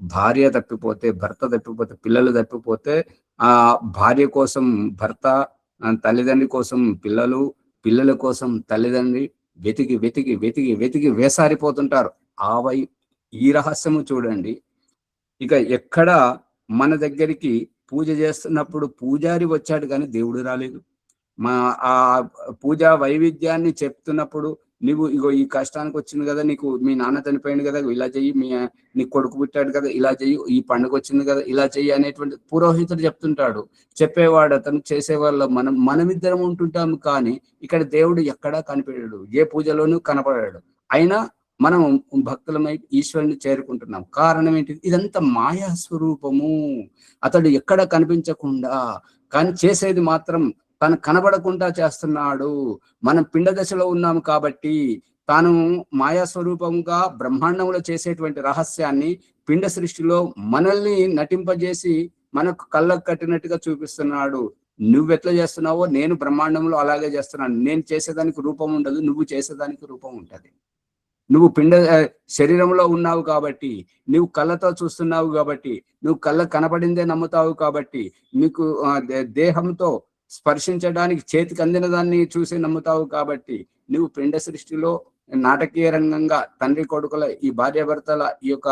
భార్య తప్పిపోతే, భర్త తప్పిపోతే, పిల్లలు తప్పిపోతే, ఆ భార్య కోసం భర్త, తల్లిదండ్రి కోసం పిల్లలు, పిల్లల కోసం తల్లిదండ్రి వెతికి వెతికి వెతికి వెతికి వేసారిపోతుంటారు. ఈ రహస్యము చూడండి. ఇక ఎక్కడ మన దగ్గరికి పూజ చేస్తున్నప్పుడు పూజారి వచ్చాడు కానీ దేవుడు రాలేదు. ఆ పూజా వైవిధ్యాన్ని చెప్తున్నప్పుడు నువ్వు ఇగో ఈ కష్టానికి వచ్చింది కదా, నీకు మీ నాన్న చనిపోయింది కదా, ఇలా చెయ్యి, నీ కొడుకు పుట్టాడు కదా, ఇలా చెయ్యి, ఈ పండుగ వచ్చింది కదా, ఇలా చెయ్యి అనేటువంటి పురోహితుడు చెప్తుంటాడు. చెప్పేవాడు అతను, చేసేవాళ్ళ మనమిద్దరం ఉంటుంటాము. కానీ ఇక్కడ దేవుడు ఎక్కడా కనిపెట్టాడు, ఏ పూజలోనూ కనపడాడు. అయినా మనం భక్తులమై ఈశ్వరుని చేరుకుంటున్నాం. కారణం ఏంటి? ఇదంతా మాయా స్వరూపము. అతడు ఎక్కడ కనిపించకుండా కానీ చేసేది మాత్రం తను కనబడకుండా చేస్తున్నాడు. మనం పిండ దశలో ఉన్నాము కాబట్టి తాను మాయా స్వరూపంగా బ్రహ్మాండంలో చేసేటువంటి రహస్యాన్ని పిండ సృష్టిలో మనల్ని నటింపజేసి మనకు కళ్ళకు కట్టినట్టుగా చూపిస్తున్నాడు. నువ్వెట్లా చేస్తున్నావో నేను బ్రహ్మాండంలో అలాగే చేస్తున్నాను. నేను చేసేదానికి రూపం ఉండదు, నువ్వు చేసేదానికి రూపం ఉంటది. నువ్వు శరీరంలో ఉన్నావు కాబట్టి, నువ్వు కళ్ళతో చూస్తున్నావు కాబట్టి, నువ్వు కళ్ళకు కనపడిందే నమ్ముతావు కాబట్టి, నీకు దేహంతో స్పర్శించడానికి చేతికి అందిన దాన్ని చూసి నమ్ముతావు కాబట్టి, నువ్వు పిండ సృష్టిలో నాటకీయ రంగంగా తండ్రి కొడుకుల ఈ భార్యాభర్తల ఈ యొక్క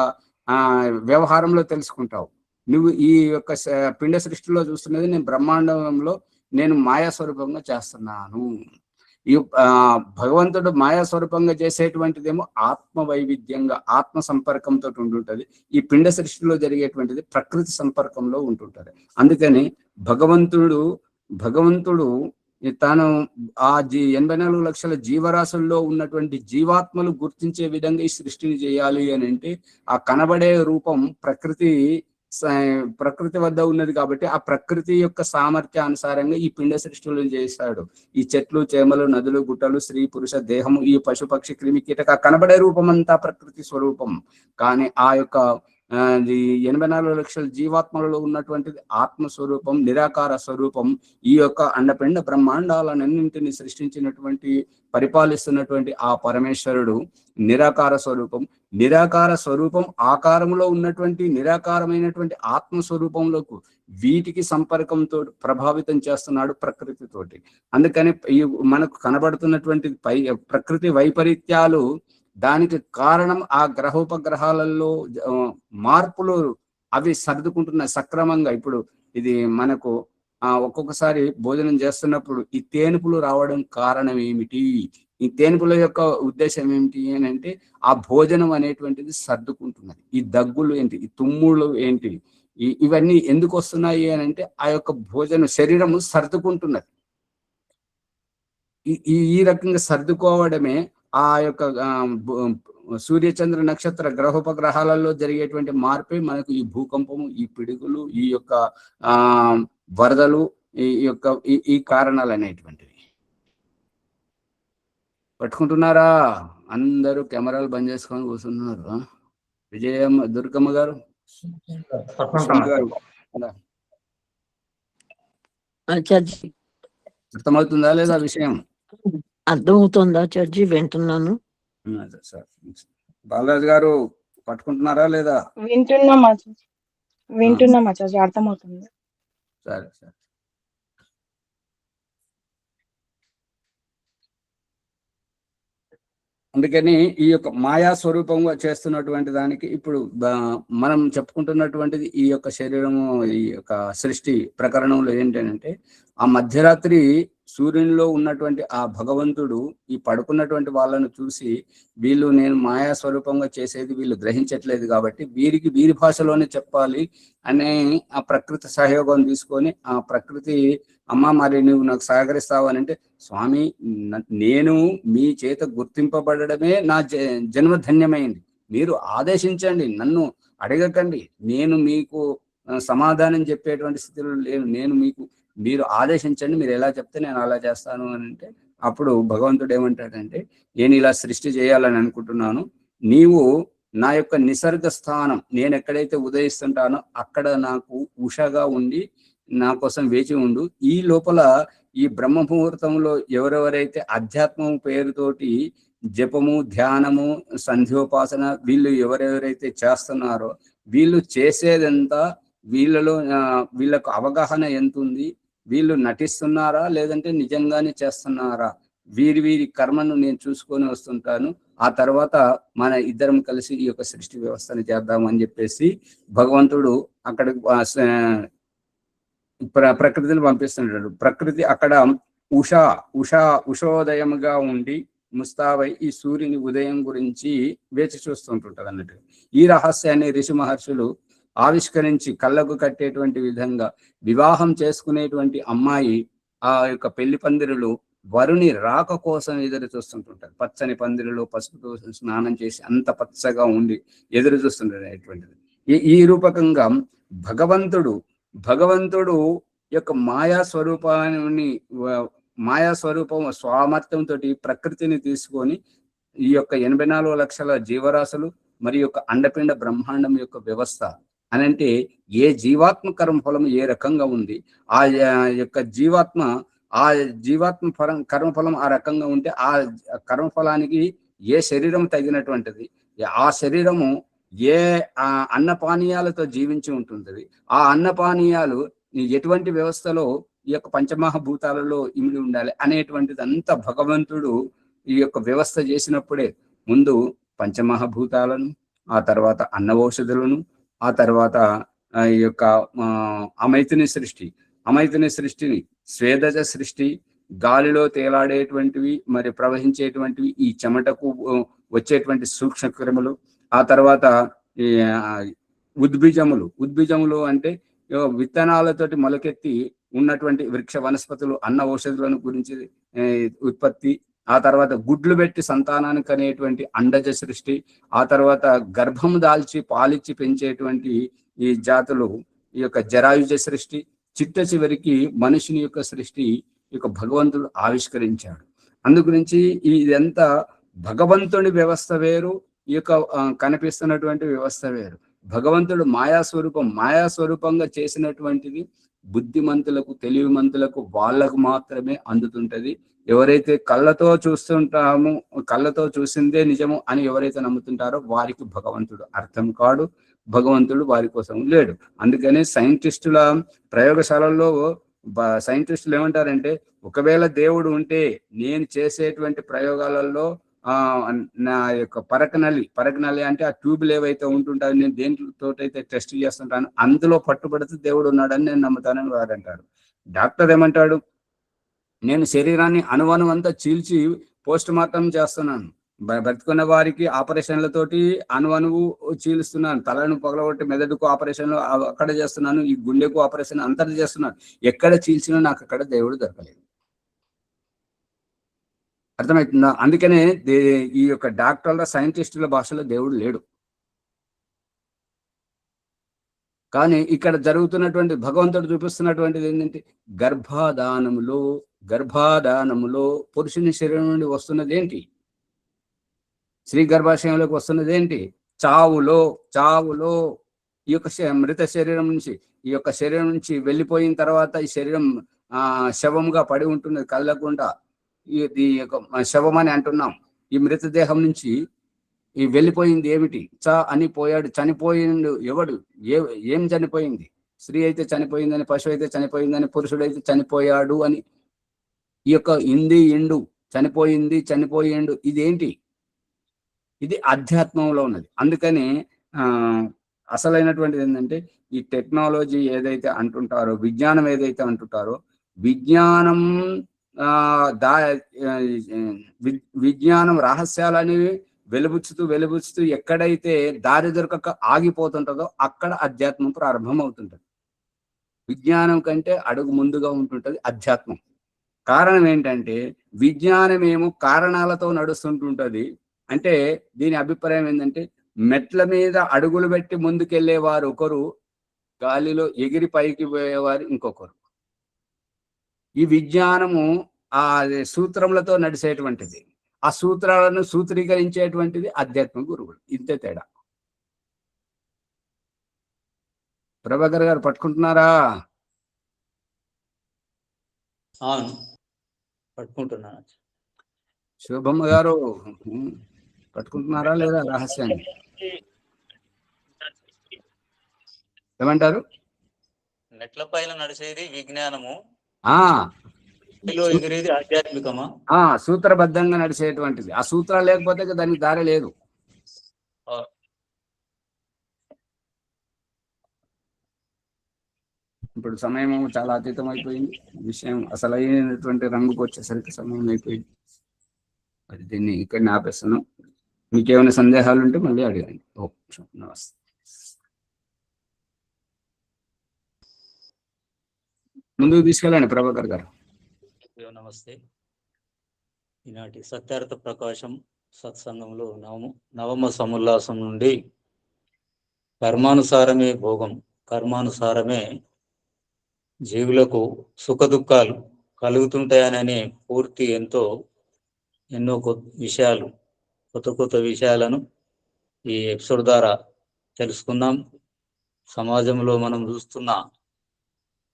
వ్యవహారంలో తెలుసుకుంటావు. నువ్వు ఈ యొక్క పిండ సృష్టిలో చూస్తున్నది నేను బ్రహ్మాండంలో నేను మాయా స్వరూపంగా చేస్తున్నాను. ఈ భగవంతుడు మాయా స్వరూపంగా చేసేటువంటిదేమో ఆత్మ వైవిధ్యంగా ఆత్మ సంపర్కంతో ఉంటుంటది. ఈ పిండ సృష్టిలో జరిగేటువంటిది ప్రకృతి సంపర్కంలో ఉంటుంటది. అందుకని భగవంతుడు తాను ఆ 84 లక్షల జీవరాశుల్లో ఉన్నటువంటి జీవాత్మలు గుర్తించే విధంగా ఈ సృష్టిని చేయాలి అని అంటే ఆ కనబడే రూపం ప్రకృతి వద్ద ఉన్నది కాబట్టి ఆ ప్రకృతి యొక్క సామర్థ్యానుసారంగా ఈ పిండ సృష్టిలో చేశాడు. ఈ చెట్లు, చేమలు, నదులు, గుట్టలు, స్త్రీ పురుష దేహము, ఈ పశు పక్షి క్రిమి కీటక కనబడే రూపం అంతా ప్రకృతి స్వరూపం. కానీ ఆ యొక్క ఈ 84 లక్షల జీవాత్మలలో ఉన్నటువంటిది ఆత్మస్వరూపం, నిరాకార స్వరూపం. ఈ యొక్క అండపిండ బ్రహ్మాండాలన్నింటినీ సృష్టించినటువంటి, పరిపాలిస్తున్నటువంటి ఆ పరమేశ్వరుడు నిరాకార స్వరూపం. నిరాకార స్వరూపం ఆకారంలో ఉన్నటువంటి నిరాకారమైనటువంటి ఆత్మస్వరూపంలోకి వీటికి సంపర్కంతో ప్రభావితం చేస్తున్నాడు ప్రకృతితోటి. అందుకని ఈ మనకు కనబడుతున్నటువంటి ప్రకృతి వైపరీత్యాలు, దానికి కారణం ఆ గ్రహోపగ్రహాలలో మార్పులు అవి సర్దుకుంటున్న సక్రమంగా. ఇప్పుడు ఇది మనకు ఒక్కొక్కసారి భోజనం చేస్తున్నప్పుడు ఈ తేనుపులు రావడం కారణం ఏమిటి? ఈ తేనుపుల యొక్క ఉద్దేశం ఏమిటి అని అంటే, ఆ భోజనం అనేటువంటిది సర్దుకుంటున్నది. ఈ దగ్గులు ఏంటి, ఈ తుమ్ములు ఏంటి, ఇవన్నీ ఎందుకు వస్తున్నాయి అని అంటే, ఆ యొక్క భోజనం శరీరము సర్దుకుంటున్నది. ఈ రకంగా సర్దుకోవడమే ఆ యొక్క సూర్యచంద్ర నక్షత్ర గ్రహోపగ్రహాలలో జరిగేటువంటి మార్పే మనకు ఈ భూకంపము, ఈ పిడుగులు, ఈ యొక్క వరదలు, ఈ కారణాలు అనేటువంటివి. పట్టుకుంటున్నారా? అందరూ కెమెరాలు బంద్ చేసుకొని కూర్చున్నారు. విజయమ్మ, దుర్గమ్మ గారు, అర్థమవుతుందా లేదా విషయం? అర్థమవుతుందా చర్జీ? వింటున్నాను సార్. బాలరాజు గారు పట్టుకుంటున్నారా లేదా? వింటున్నాం ఆచార్య, అర్థమవుతుంది. సరే సరే. అందుకని ఈ యొక్క మాయా స్వరూపంగా చేస్తున్నటువంటి దానికి ఇప్పుడు మనం చెప్పుకుంటున్నటువంటిది ఈ యొక్క శరీరము, ఈ యొక్క సృష్టి ప్రకరణంలో ఏంటంటే, ఆ మధ్యరాత్రి సూర్యునిలో ఉన్నటువంటి ఆ భగవంతుడు ఈ పడుకున్నటువంటి వాళ్ళను చూసి, వీళ్ళు నేను మాయా స్వరూపంగా చేసేది వీళ్ళు గ్రహించట్లేదు కాబట్టి వీరికి వీరి భాషలోనే చెప్పాలి అనే ఆ ప్రకృతి సహయోగం తీసుకొని, ఆ ప్రకృతి అమ్మ మరి నువ్వు నాకు సహకరిస్తావు అని అంటే, స్వామి నేను మీ చేత గుర్తింపబడమే నా జన్మధన్యమైంది. మీరు ఆదేశించండి, నన్ను అడగకండి. నేను మీకు సమాధానం చెప్పేటువంటి స్థితిలో లేను. మీరు ఆదేశించండి, మీరు ఎలా చెప్తే నేను అలా చేస్తాను అని అంటే, అప్పుడు భగవంతుడు ఏమంటాడంటే, నేను ఇలా సృష్టి చేయాలని అనుకుంటున్నాను, నీవు నా యొక్క నిసర్గ స్థానం, నేను ఎక్కడైతే ఉదయిస్తుంటానో అక్కడ నాకు ఉషగా ఉండి నా కోసం వేచి ఉండు. ఈ లోపల ఈ బ్రహ్మ ముహూర్తంలో ఎవరెవరైతే అధ్యాత్మం పేరుతోటి జపము, ధ్యానము, సంధ్యోపాసన వీళ్ళు ఎవరెవరైతే చేస్తున్నారో, వీళ్ళు చేసేదంతా వీళ్ళకు అవగాహన ఎంత ఉంది, వీళ్ళు నటిస్తున్నారా లేదంటే నిజంగానే చేస్తున్నారా, వీరి కర్మను నేను చూసుకొని వస్తుంటాను. ఆ తర్వాత మన ఇద్దరం కలిసి ఈ యొక్క సృష్టి వ్యవస్థను చేద్దాం అని చెప్పేసి భగవంతుడు అక్కడ ప్రకృతిని పంపిస్తుంటాడు. ప్రకృతి అక్కడ ఉషోదయముగా ఉండి ముస్తావై ఈ సూర్యుని ఉదయం గురించి వేచి చూస్తుంటుంటది అన్నట్టు. ఈ రహస్యాన్ని ఋషి మహర్షులు ఆవిష్కరించి కళ్ళకు కట్టేటువంటి విధంగా, వివాహం చేసుకునేటువంటి అమ్మాయి ఆ యొక్క పెళ్లి పందిరులు వరుని రాక కోసం ఎదురు చూస్తుంటుంటారు. పచ్చని పందిరిలో పసుపుతో స్నానం చేసి అంత పచ్చగా ఉండి ఎదురు చూస్తుంటారు. ఈ రూపకంగా భగవంతుడు యొక్క మాయా స్వరూపం స్వామర్థ్యంతో ప్రకృతిని తీసుకొని ఈ యొక్క 84 లక్షల జీవరాశులు మరి యొక్క అండపిండ బ్రహ్మాండం యొక్క వ్యవస్థ అనంటే, ఏ జీవాత్మ కర్మఫలం ఏ రకంగా ఉంది, ఆ యొక్క జీవాత్మ కర్మఫలం ఆ రకంగా ఉంటే ఆ కర్మఫలానికి ఏ శరీరం తగినటువంటిది, ఆ శరీరము ఏ అన్నపానీయాలతో జీవించి ఉంటుంది, ఆ అన్నపానీయాలు ఎటువంటి వ్యవస్థలో ఈ యొక్క పంచమహాభూతాలలో ఇమిడి ఉండాలి అనేటువంటిది అంతా భగవంతుడు ఈ యొక్క వ్యవస్థ చేసినప్పుడే ముందు పంచమహాభూతాలను, ఆ తర్వాత అన్నౌషధులను, ఆ తర్వాత ఈ యొక్క అమైతుని సృష్టిని స్వేదజ సృష్టి, గాలిలో తేలాడేటువంటివి మరి ప్రవహించేటువంటివి ఈ చెమటకు వచ్చేటువంటి సూక్ష్మక్రిములు, ఆ తర్వాత ఈ ఉద్బీజములు అంటే విత్తనాలతోటి మొలకెత్తి ఉన్నటువంటి వృక్ష వనస్పతులు, అన్న ఔషధులను గురించి ఉత్పత్తి, ఆ తర్వాత గుడ్లు పెట్టి సంతానానికి అనేటువంటి అండజ సృష్టి, ఆ తర్వాత గర్భం దాల్చి పాలిచ్చి పెంచేటువంటి ఈ జాతులు ఈ యొక్క జరాయుజ సృష్టి, చిట్ట చివరికి మనిషిని యొక్క సృష్టి ఈ యొక్క భగవంతుడు ఆవిష్కరించాడు. అందుగురించి ఇదంతా భగవంతుని వ్యవస్థ వేరు, ఈ యొక్క కనిపిస్తున్నటువంటి వ్యవస్థ వేరు. భగవంతుడు మాయాస్వరూపంగా చేసినటువంటిది బుద్ధిమంతులకు, తెలివిమంతులకు వాళ్ళకు మాత్రమే అందుతుంటది. ఎవరైతే కళ్ళతో చూసిందే నిజము అని ఎవరైతే నమ్ముతుంటారో వారికి భగవంతుడు అర్థం కాడు, భగవంతుడు వారి కోసం లేడు. అందుకనే సైంటిస్టుల ప్రయోగశాలల్లో సైంటిస్టులు ఏమంటారంటే, ఒకవేళ దేవుడు ఉంటే నేను చేసేటువంటి ప్రయోగాలలో నా యొక్క పరకనలి అంటే ఆ ట్యూబ్లు ఏవైతే ఉంటుంటాయో, నేను దేంట్లోతోటైతే టెస్ట్ చేస్తుంటాను అందులో పట్టుబడితే దేవుడు ఉన్నాడని నేను నమ్ముతానని వారు అంటారు. డాక్టర్ ఏమంటాడు, నేను శరీరాన్ని అణువణువంతా చీల్చి పోస్ట్ మార్టం చేస్తున్నాను, బ్రతుకున్న వారికి ఆపరేషన్లతోటి అణువణువు చీలుస్తున్నాను, తలను పగలగొట్టి మెదడుకు ఆపరేషన్లు అక్కడ చేస్తున్నాను, ఈ గుండెకు ఆపరేషన్ అంతటి చేస్తున్నాను, ఎక్కడ చీల్చినా నాకు అక్కడ దేవుడు దొరకలేదు. అర్థమవుతుందా? అందుకనే ఈ యొక్క డాక్టర్ల, సైంటిస్టుల భాషలో దేవుడు లేడు. కానీ ఇక్కడ జరుగుతున్నటువంటి భగవంతుడు చూపిస్తున్నటువంటిది ఏంటంటే, గర్భాధానములో పురుషుని శరీరం నుండి వస్తున్నది ఏంటి? స్త్రీ గర్భాశయంలోకి వస్తున్నది ఏంటి? చావులో ఈ యొక్క మృత శరీరం నుంచి, ఈ యొక్క శరీరం నుంచి వెళ్ళిపోయిన తర్వాత ఈ శరీరం శవంగా పడి ఉంటున్నది, కళ్ళకుండా ఈ యొక్క శవం అని అంటున్నాం. ఈ మృతదేహం నుంచి ఈ వెళ్ళిపోయింది ఏమిటి? అని పోయాడు, చనిపోయిండు. ఎవడు? ఏం చనిపోయింది? స్త్రీ అయితే చనిపోయిందని, పశువు అయితే చనిపోయిందని, పురుషుడు అయితే చనిపోయాడు అని. ఈ యొక్క ఇండు చనిపోయిండు ఇదేంటి? ఇది అధ్యాత్మంలో ఉన్నది. అందుకని అసలైనటువంటిది ఏంటంటే, ఈ టెక్నాలజీ ఏదైతే అంటుంటారో, విజ్ఞానం ఏదైతే అంటుంటారో, విజ్ఞానం రహస్యాలని వెలుబుచ్చుతూ ఎక్కడైతే దారి దొరకక ఆగిపోతుంటుందో అక్కడ అధ్యాత్మం ప్రారంభం అవుతుంటది. విజ్ఞానం కంటే అడుగు ముందుగా ఉంటుంటది అధ్యాత్మం. కారణం ఏంటంటే, విజ్ఞానం ఏమో కారణాలతో నడుస్తుంటుంటది. అంటే దీని అభిప్రాయం ఏంటంటే, మెట్ల మీద అడుగులు పెట్టి ముందుకెళ్లేవారు ఒకరు, గాలిలో ఎగిరి పైకి పోయేవారు ఇంకొకరు. ఈ విజ్ఞానము ఆ సూత్రములతో నడిచేటువంటిది, ఆ సూత్రాలను సూత్రీకరించేటువంటిది ఆధ్యాత్మ గురువులు. ఇంతే తేడా. ప్రభాకర్ గారు పట్టుకుంటున్నారా? పట్టుకుంటున్నాను. శోభమ్మ గారు పట్టుకుంటున్నారా లేదా రహస్యాన్ని? ఏమంటారు? మెట్ల పైన నడిచేది విజ్ఞానము, ఆ ఎగిరేది ఆధ్యాత్మికమా? సూత్రబద్ధంగా నడిచేటువంటిది. ఆ సూత్రాలు లేకపోతే దానికి దారి లేదు. ఇప్పుడు సమయం చాలా అతీతం అయిపోయింది. విషయం అసలైనటువంటి రంగుకు వచ్చేసరికి సమయం అయిపోయింది. అది దీన్ని ఇక్కడ ఆపేస్తాను. మీకేమైనా సందేహాలు ఉంటే మళ్ళీ అడగండి. నమస్తే. ముందుకు తీసుకెళ్ళండి ప్రభాకర్ గారు. నమస్తే. ఈనాటి సత్యార్థ ప్రకాశం సత్సంగంలో నవమ సముల్లాసం నుండి కర్మానుసారమే భోగం, కర్మానుసారమే జీవులకు సుఖ దుఃఖాలు కలుగుతుంటాయననే పూర్తి ఎన్నో కొత్త విషయాలను ఈ ఎపిసోడ్ ద్వారా తెలుసుకుందాం. సమాజంలో మనం చూస్తున్న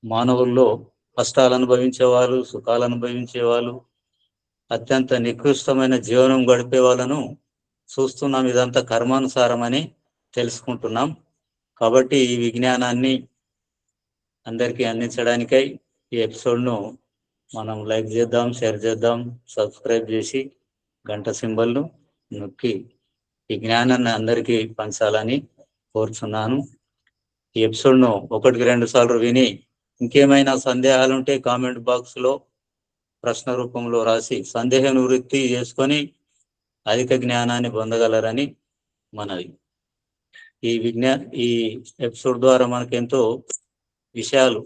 మానవుల్లో కష్టాలు అనుభవించేవాళ్ళు, సుఖాలు అనుభవించేవాళ్ళు, అత్యంత నికృష్టమైన జీవనం గడిపే వాళ్ళను చూస్తున్నాం. ఇదంతా కర్మానుసారం అని తెలుసుకుంటున్నాం. కాబట్టి ఈ విజ్ఞానాన్ని అందరికీ అందించడానికై ఈ ఎపిసోడ్ను మనం లైక్ చేద్దాం, షేర్ చేద్దాం, సబ్స్క్రైబ్ చేసి గంట సింబల్ను నొక్కి ఈ జ్ఞానాన్ని అందరికీ పంచాలని కోరుచున్నాను. ఈ ఎపిసోడ్ను 1-2 సార్లు విని ఇంకేమైనా సందేహాలుంటే కామెంట్ బాక్స్లో ప్రశ్న రూపంలో రాసి సందేహ నివృత్తి చేసుకొని అధిక జ్ఞానాన్ని పొందగలరని మనవి. ఈ ఎపిసోడ్ ద్వారా మనకెంతో విషయాలు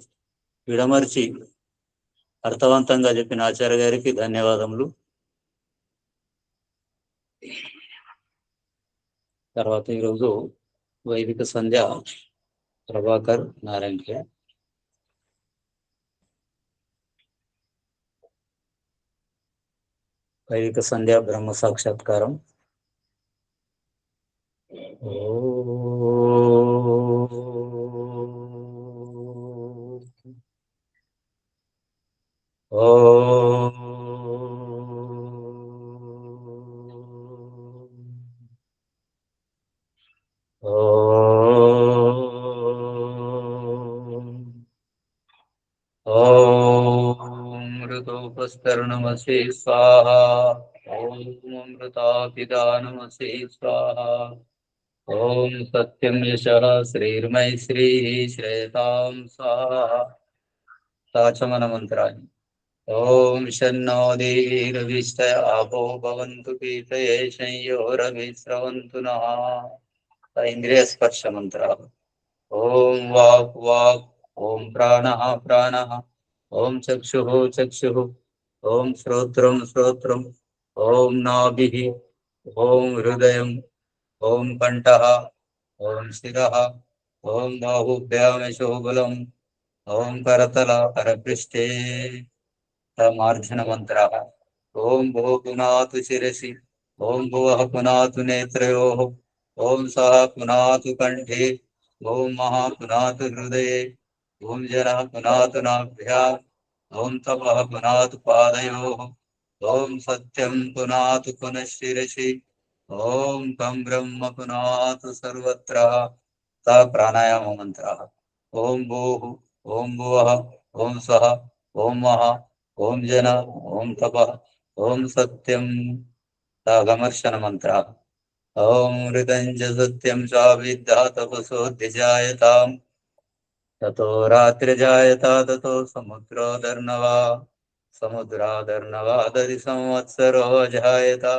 విడమర్చి అర్థవంతంగా చెప్పిన ఆచార్య గారికి ధన్యవాదములు. తర్వాత ఈరోజు వైదిక సంధ్య ప్రభాకర్ నారాయణకే. వైదిక సంధ్య బ్రహ్మ సాక్షాత్కారం. ఓ भास्करणमसि स्वाहा ॐ अमृतापिदानमसि स्वाहा ॐ सत्यं यशः श्रीर्मैश्रीः श्रेयतां स्वाहा साचमनमन्त्राणि ॐ शन्नो देवीरविष्टय आपो भवन्तु पीतये संयोरविस्रवन्तु नः इन्द्रियस्पर्शमन्त्रः ॐ वाक् वाक् ॐ प्राणः प्राणः ॐ चक्षुः चक्षुः ॐ श्रोत्रं श्रोत्रम् ॐ नाभिः ॐ हृदयम् ॐ कण्ठः ॐ शिरः ॐ बाहुभ्यामशोबलम् ॐ करतल करपृष्ठे मार्जनमन्त्रः ॐ भो पुनातु शिरसि ॐ भुवः पुनातु नेत्रयोः ॐ सः पुनातु कण्ठे ॐ महा पुनातु हृदये ॐ जनः पुनातु नाभ्याम् ॐ तपः पुनातु पादयोः ॐ सत्यं पुनातु पुनः शिरसि ॐ तं ब्रह्म पुनातु सर्वत्र सा प्राणायाम मन्त्रः ॐ भूः ॐ भुवः ॐ सः ॐ महा ॐ जन ॐ तपः ॐ सत्यं सा गमर्शन मन्त्रः ॐ मृतं च सत्यं च विद्या तपसोऽध्यजायताम् ततो रात्रिजायता ततो समुद्रादर्णवादरि संवत्सरो जायता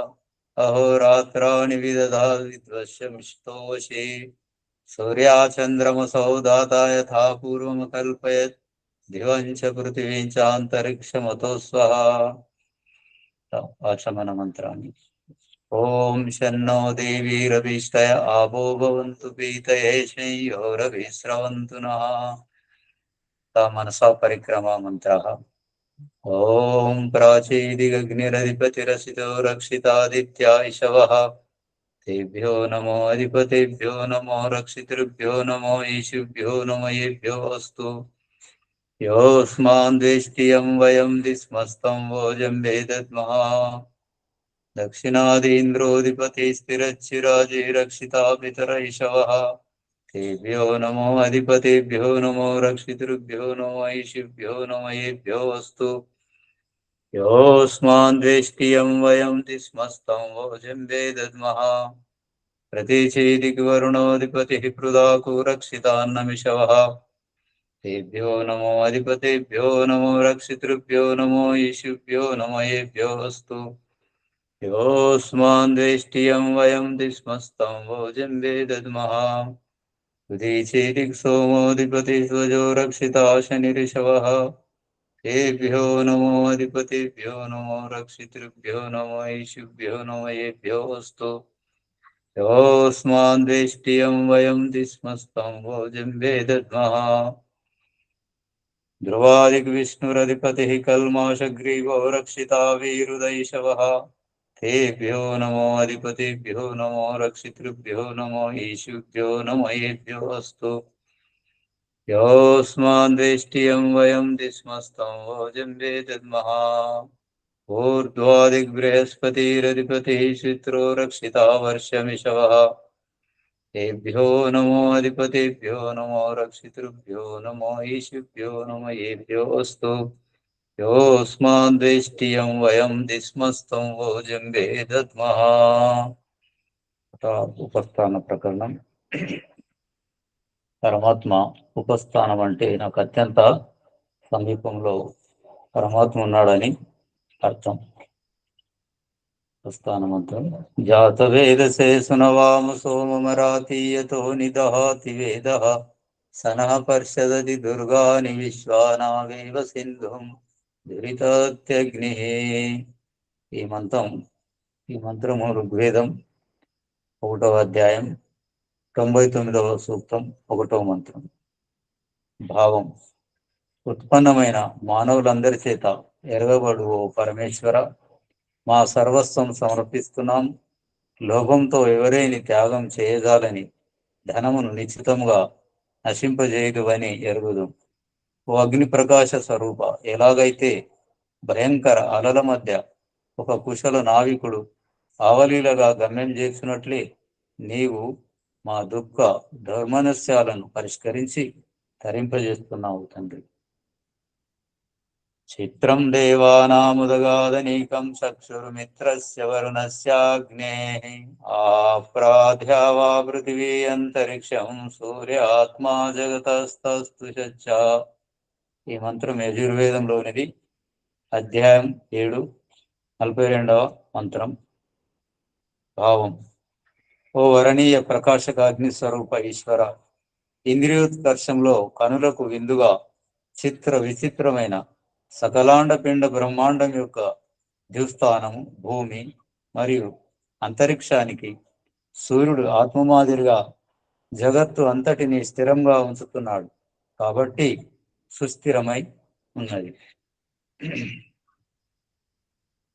अहोरात्राणि विदधा विद्वश्यमिष्टोषि सूर्याचन्द्रमसौ दाता यथा पूर्वं कल्पयत् दिवं च पृथिवीं च अन्तरिक्षमतो स्वः आचमनमन्त्राणि ॐ शन्नो देवीरविष्टय आपो भवन्तु पीतये संयोरविस्रवन्तु नः मनसा परिक्रमा मन्त्रः ॐ प्राचीदिगग्निरधिपतिरसितो रक्षितादित्या इषवः तेभ्यो नमो अधिपतिभ्यो नमो रक्षितृभ्यो नमो ईशुभ्यो नमो येभ्यो अस्तु योऽस्मान् द्वेष्टियं वयं दिस्मस्तं वोजं वेदद्मः दक्षिणादीन्द्रोऽधिपति स्थिरच्चिराजे रक्षिता पितर ईशवः तेभ्यो नमो अधिपतिभ्यो नमो रक्षितृभ्यो नमो ईशुभ्यो नमो येभ्यो अस्तु योऽस्मान् द्वेष्टियं वयं दिस्मस्तं वोजं वेदद्मः प्रतीचीदिग्वरुणोऽधिपतिः पृदाको रक्षितान्नमिषवः तेभ्यो नमो अधिपतिभ्यो नमो रक्षितृभ्यो नमो ईशुभ्यो नमो येभ्यो अस्तु योऽस्मान् द्वेष्टियं वयं दिस्मस्तं वोजं वेदद्मः उदीचीदिक्सोमोऽधिपतिः स्वजो रक्षिता शनिरिषवः तेभ्यो नमो अधिपतिभ्यो नमो रक्षितृभ्यो नमो ईशुभ्यो नमो येभ्यो अस्तु योऽस्मान् द्वेष्टियं वयं दिस्मस्तं वोजं वेदद्मः ध्रुवादिग्विष्णुरधिपतिः कल्माषग्रीवो रक्षिता वीरुदैषवः तेभ्यो नमो अधिपतिभ्यो नमो रक्षितृभ्यो नमो ईशुभ्यो नमो येभ्यो अस्तु योऽस्मान् द्वेष्टियं वयं दिस्मस्तं वोजं वेदद्मः ऊर्ध्वादिग्बृहस्पतिरधिपतिः चित्रो रक्षिता वर्षमिषवः तेभ्यो नमो अधिपतिभ्यो नमो रक्षितृभ्यो नमो ईशुभ्यो नमो येभ्यो अस्तु योऽस्मान् द्वेष्टियं वयं दिस्मस्तं वोजं वेदद्मः ఉపస్థాన ప్రకరణం పరమాత్మ ఉపస్థానం అంటే నాకు అత్యంత సమీపంలో పరమాత్మ ఉన్నాడని అర్థం. ఉపస్థానమంత్రం జాతవేదసే సునవామ సోమమరాతీయతో నిదహాతి వేదః సనః పర్షదతి దుర్గాని విశ్వానావేవ సింధుం దురితాత్యగ్నిః. ఈ మంత్రము ఋగ్వేదం 1వ అధ్యాయం 99వ సూక్తం 1వ మంత్రం. భావం: ఉత్పన్నమైన మానవులందరి చేత ఎరగబడు ఓ పరమేశ్వర, మా సర్వస్వం సమర్పిస్తున్నాం. లోభంతో ఎవరైనా త్యాగం చేయజాలని ధనమును నిశ్చితంగా నశింపజేయుదువని ఎరుగుదు. ఓ అగ్ని ప్రకాశ స్వరూప, ఎలాగైతే భయంకర అలల మధ్య ఒక కుశల నావికుడు ఆవలీలగా గమ్యం చేసినట్లే నీవు మా దుఃఖ ధర్మనస్యాలను పరిష్కరించి తరింపజేస్తున్నావు తండ్రి. చిత్రం దేవానాముదగాదనీకం చక్షుర్మిత్రస్య వరుణస్యాగ్నేః ఆప్రాధ్యావా పృథివీ అంతరిక్షం సూర్యాత్మా జగతస్తస్తు చ. ఈ మంత్రం యజుర్వేదంలోనిది. అధ్యాయం 7, 42వ మంత్రం. భావం: ఓ వరణీయ ప్రకాశక అగ్ని స్వరూప ఈశ్వర, ఇంద్రియోత్కర్షంలో కనులకు విందుగా చిత్ర విచిత్రమైన సకలాండ పిండ బ్రహ్మాండం యొక్క ద్యుస్థానము భూమి మరియు అంతరిక్షానికి సూర్యుడు ఆత్మమాదిరిగా జగత్తు అంతటిని స్థిరంగా ఉంచుతున్నాడు కాబట్టి సుస్థిరమై ఉన్నది.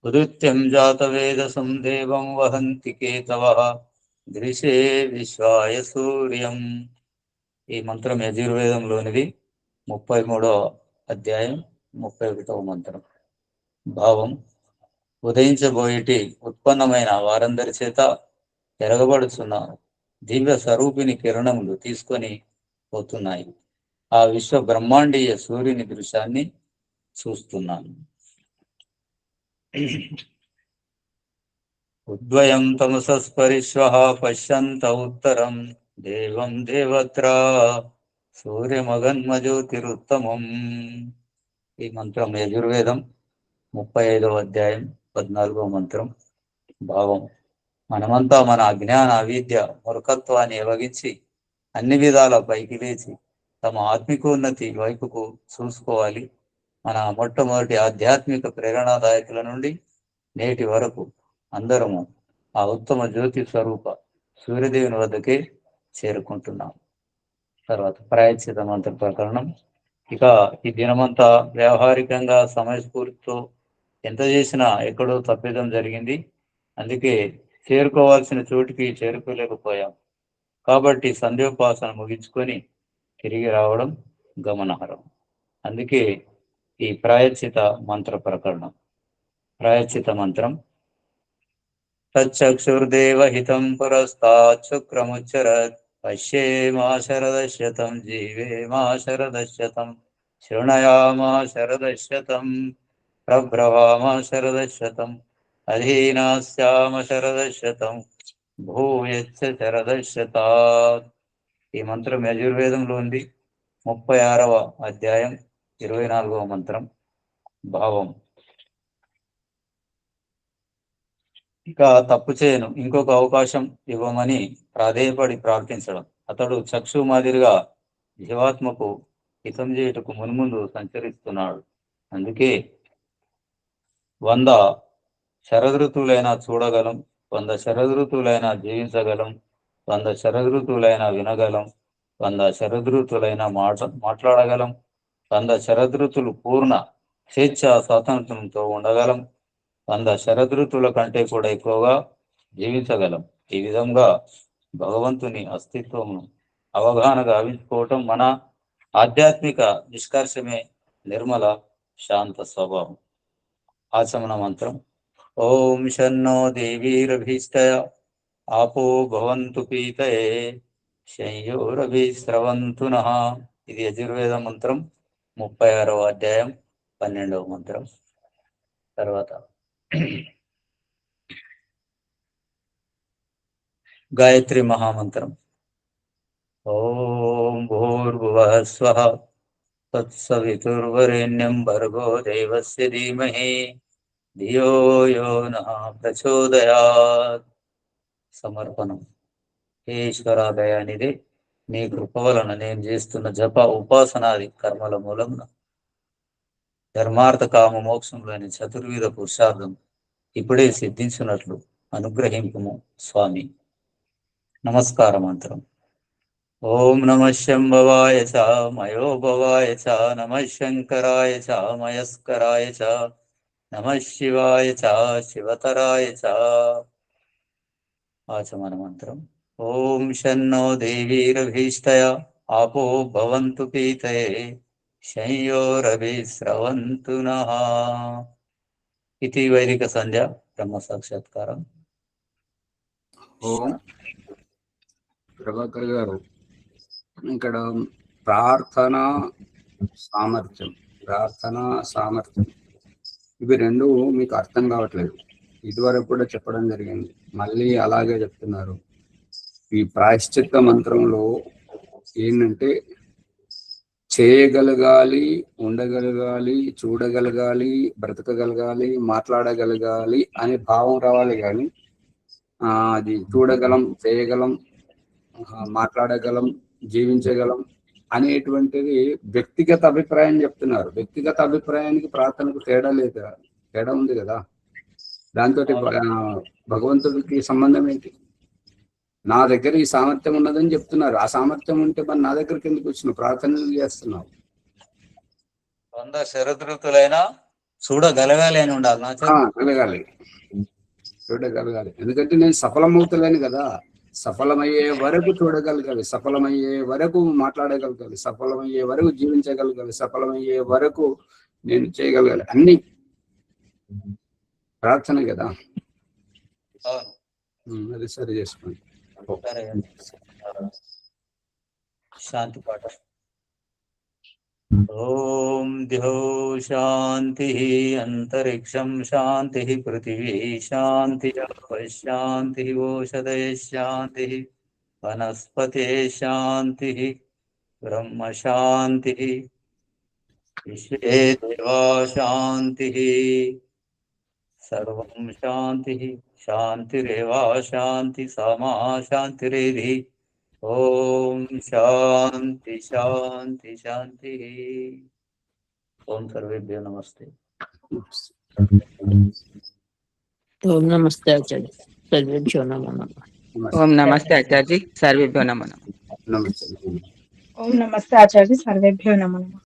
ఉదిత్యం జాతవేదసం దేవం వహంతి కేతవః దృశే విశ్వాయ సూర్యం. ఈ మంత్రం యజుర్వేదంలోనిది. 33వ అధ్యాయం 31వ మంత్రం. భావం: ఉదయించబోయేటి ఉత్పన్నమైన వారందరి చేత ఎరగబడుచున్న దివ్య స్వరూపిణి కిరణములు తీసుకొని పోతున్నాయి. ఆ విశ్వ బ్రహ్మాండీయ సూర్యుని దృశ్యాన్ని చూస్తున్నాను. ఉద్వయం తమసస్పరిశ్వః పశ్యంత ఉత్తరం దేవం దేవత్రా సూర్యమగన్మజ్యోతిరుత్తమం. ఈ మంత్రం యజుర్వేదం 35వ అధ్యాయం 14వ మంత్రం. భావం: మనమంతా మన అజ్ఞాన అవిద్య మూర్ఖత్వాన్ని ఎవగించి అన్ని విధాల పైకి లేచి తమ ఆత్మికోన్నతి వైపుకు చూసుకోవాలి. మన మొట్టమొదటి ఆధ్యాత్మిక ప్రేరణాదాయకుల నుండి నేటి వరకు అందరము ఆ ఉత్తమ జ్యోతి స్వరూప సూర్యదేవుని వద్దకే చేరుకుంటున్నాం. తర్వాత ప్రాయశ్చిత మంత్ర ప్రకరణం. ఇక ఈ దినమంతా వ్యావహారికంగా సమయస్ఫూర్తితో ఎంత చేసినా ఎక్కడో తప్పిదం జరిగింది. అందుకే చేరుకోవాల్సిన చోటికి చేరుకోలేకపోయాం. కాబట్టి సంధ్యోపాసన ముగించుకొని తిరిగి రావడం గమనార్హం. అందుకే ఈ ప్రాయశ్చిత మంత్ర ప్రకరణం. ప్రాయశ్చిత మంత్రం: తచ్చక్షుర్దేవహితం పురస్తాత్ శుక్రముచ్చరత్ పశ్యేమా శరదశతం జీవేమా శరదశతం శృణయామా శరదశతం ప్రబ్రవామా శరదశతం అధీనాస్యామ శరదశతం భూయచ్చ శరదశతాత్. ఈ మంత్రం యజుర్వేదంలో ఉంది. 36వ అధ్యాయం 24వ మంత్రం. భావం: ఇక తప్పు చేయను, ఇంకొక అవకాశం ఇవ్వమని ప్రాధేయపడి ప్రార్థించడం. అతడు చక్షు మాదిరిగా జీవాత్మకు హితం చేయుటకు మున్ముందు సంచరిస్తున్నాడు. అందుకే 100 శరదృతువులైనా చూడగలం, 100 శరదృతువులైనా జీవించగలం, 100 శరదృతువులైనా వినగలం, 100 శరదృతువులైనా మాట్లాడగలం, 100 శరదృతులు పూర్ణ స్వేచ్ఛా స్వాతంత్రంతో ఉండగలం, 100 శరదృతుల కంటే కూడా ఎక్కువగా జీవించగలం. ఈ విధంగా భగవంతుని అస్తిత్వమును అవగాహన గావించుకోవటం మన ఆధ్యాత్మిక నిష్కర్షమే నిర్మల శాంత స్వభావం. ఆచమన మంత్రం: ఓం శన్నో దేవీరభీష్టయ ఆపో భవంతు పీతయే శంయోరభిస్రవంతు నః. ఇది యజుర్వేద మంత్రం 36వ అధ్యాయం 12వ మంత్రం. తర్వాత గాయత్రి మహామంత్రం. ఓం భూర్భువః స్వః తత్సవితుర్వరేణ్యం భర్గో దేవస్య ధీమహి ధియో యో నః ప్రచోదయాత్. సమర్పణం. హే ఈశ్వర దయానిధి, నీ కృప వలన నేను చేస్తున్న జప ఉపాసనాది కర్మల మూలమున ధర్మార్థ కామ మోక్షంలోని చతుర్విధ పురుషార్థం ఇప్పుడే సిద్ధించినట్లు అనుగ్రహింపుము స్వామి. నమస్కార మంత్రం. ఓం నమః శంభవాయ చ మయోభవాయ చ నమః శంకరాయ చ మయస్కరాయ చ నమః శివాయ చ శివతరాయ చ. ఆచమన మంత్రం. ఓం శన్నో దేవీరభీష్టయ ఆపో భవంతు పీతయే శంయోరభిస్రవంతు నః. ఇది వైదిక సంధ్య బ్రహ్మ సాక్షాత్కారం. ఓం ప్రభాకర్ గారు, ఇక్కడ ప్రార్థన సామర్థ్యం ప్రార్థన, సామర్థ్యం, ఇవి రెండు మీకు అర్థం కావట్లేదు. ఇదివరకు కూడా చెప్పడం జరిగింది, మళ్ళీ అలాగే చెప్తున్నారు. ఈ ప్రాయశ్చిత్త మంత్రంలో ఏంటంటే చేయగలగాలి, ఉండగలగాలి, చూడగలగాలి, బ్రతకగలగాలి, మాట్లాడగలగాలి అనే భావం రావాలి. కానీ అది చూడగలం, చేయగలం, మాట్లాడగలం, జీవించగలం అనేటువంటిది వ్యక్తిగత అభిప్రాయం చెప్తున్నారు. వ్యక్తిగత అభిప్రాయానికి ప్రార్థనకు తేడా లేదా? తేడా ఉంది కదా. దాంతో భగవంతుడికి సంబంధం ఏంటి? నా దగ్గర ఈ సామర్థ్యం ఉన్నదని చెప్తున్నారు. ఆ సామర్థ్యం ఉంటే మరి నా దగ్గరికి ఎందుకు వచ్చినావు? ప్రార్థనలు చేస్తున్నావు. 100 శరదృతులైనా చూడగలగాలి అని ఉండాలి. కలగాలి, చూడగలగాలి. ఎందుకంటే నేను సఫలమవుతలేను కదా. సఫలమయ్యే వరకు చూడగలగాలి, సఫలమయ్యే వరకు మాట్లాడగలగాలి, సఫలమయ్యే వరకు జీవించగలగాలి, సఫలమయ్యే వరకు నేను చేయగలగాలి. అన్ని ప్రార్థన కదా. అది సరి చేసుకోండి. శాంతి పాఠ. ఓం ద్యౌ శాంతి అంతరిక్షం శాంతి పృథివీ శాంతి శాంతి ఓషధయ శాంతి వనస్పతే శాంతి బ్రహ్మ శాంతి విశ్వే దేవా శాంతి సర్వం శాంతి శాంతిరేవా శాంతి సమా శాంతిరేధి. ఓం శాంతి శాంతి శాంతి. ఓం సర్వేభ్యో నమస్తే. ఓం నమస్తే ఆచార్య, సర్వేభ్యో నమో నమః. ఓం నమస్తే ఆచార్య, సర్వేభ్యో నమో నమః. నమస్తే. ఓం నమస్తే ఆచార్య, సర్వేభ్యో నమో నమః.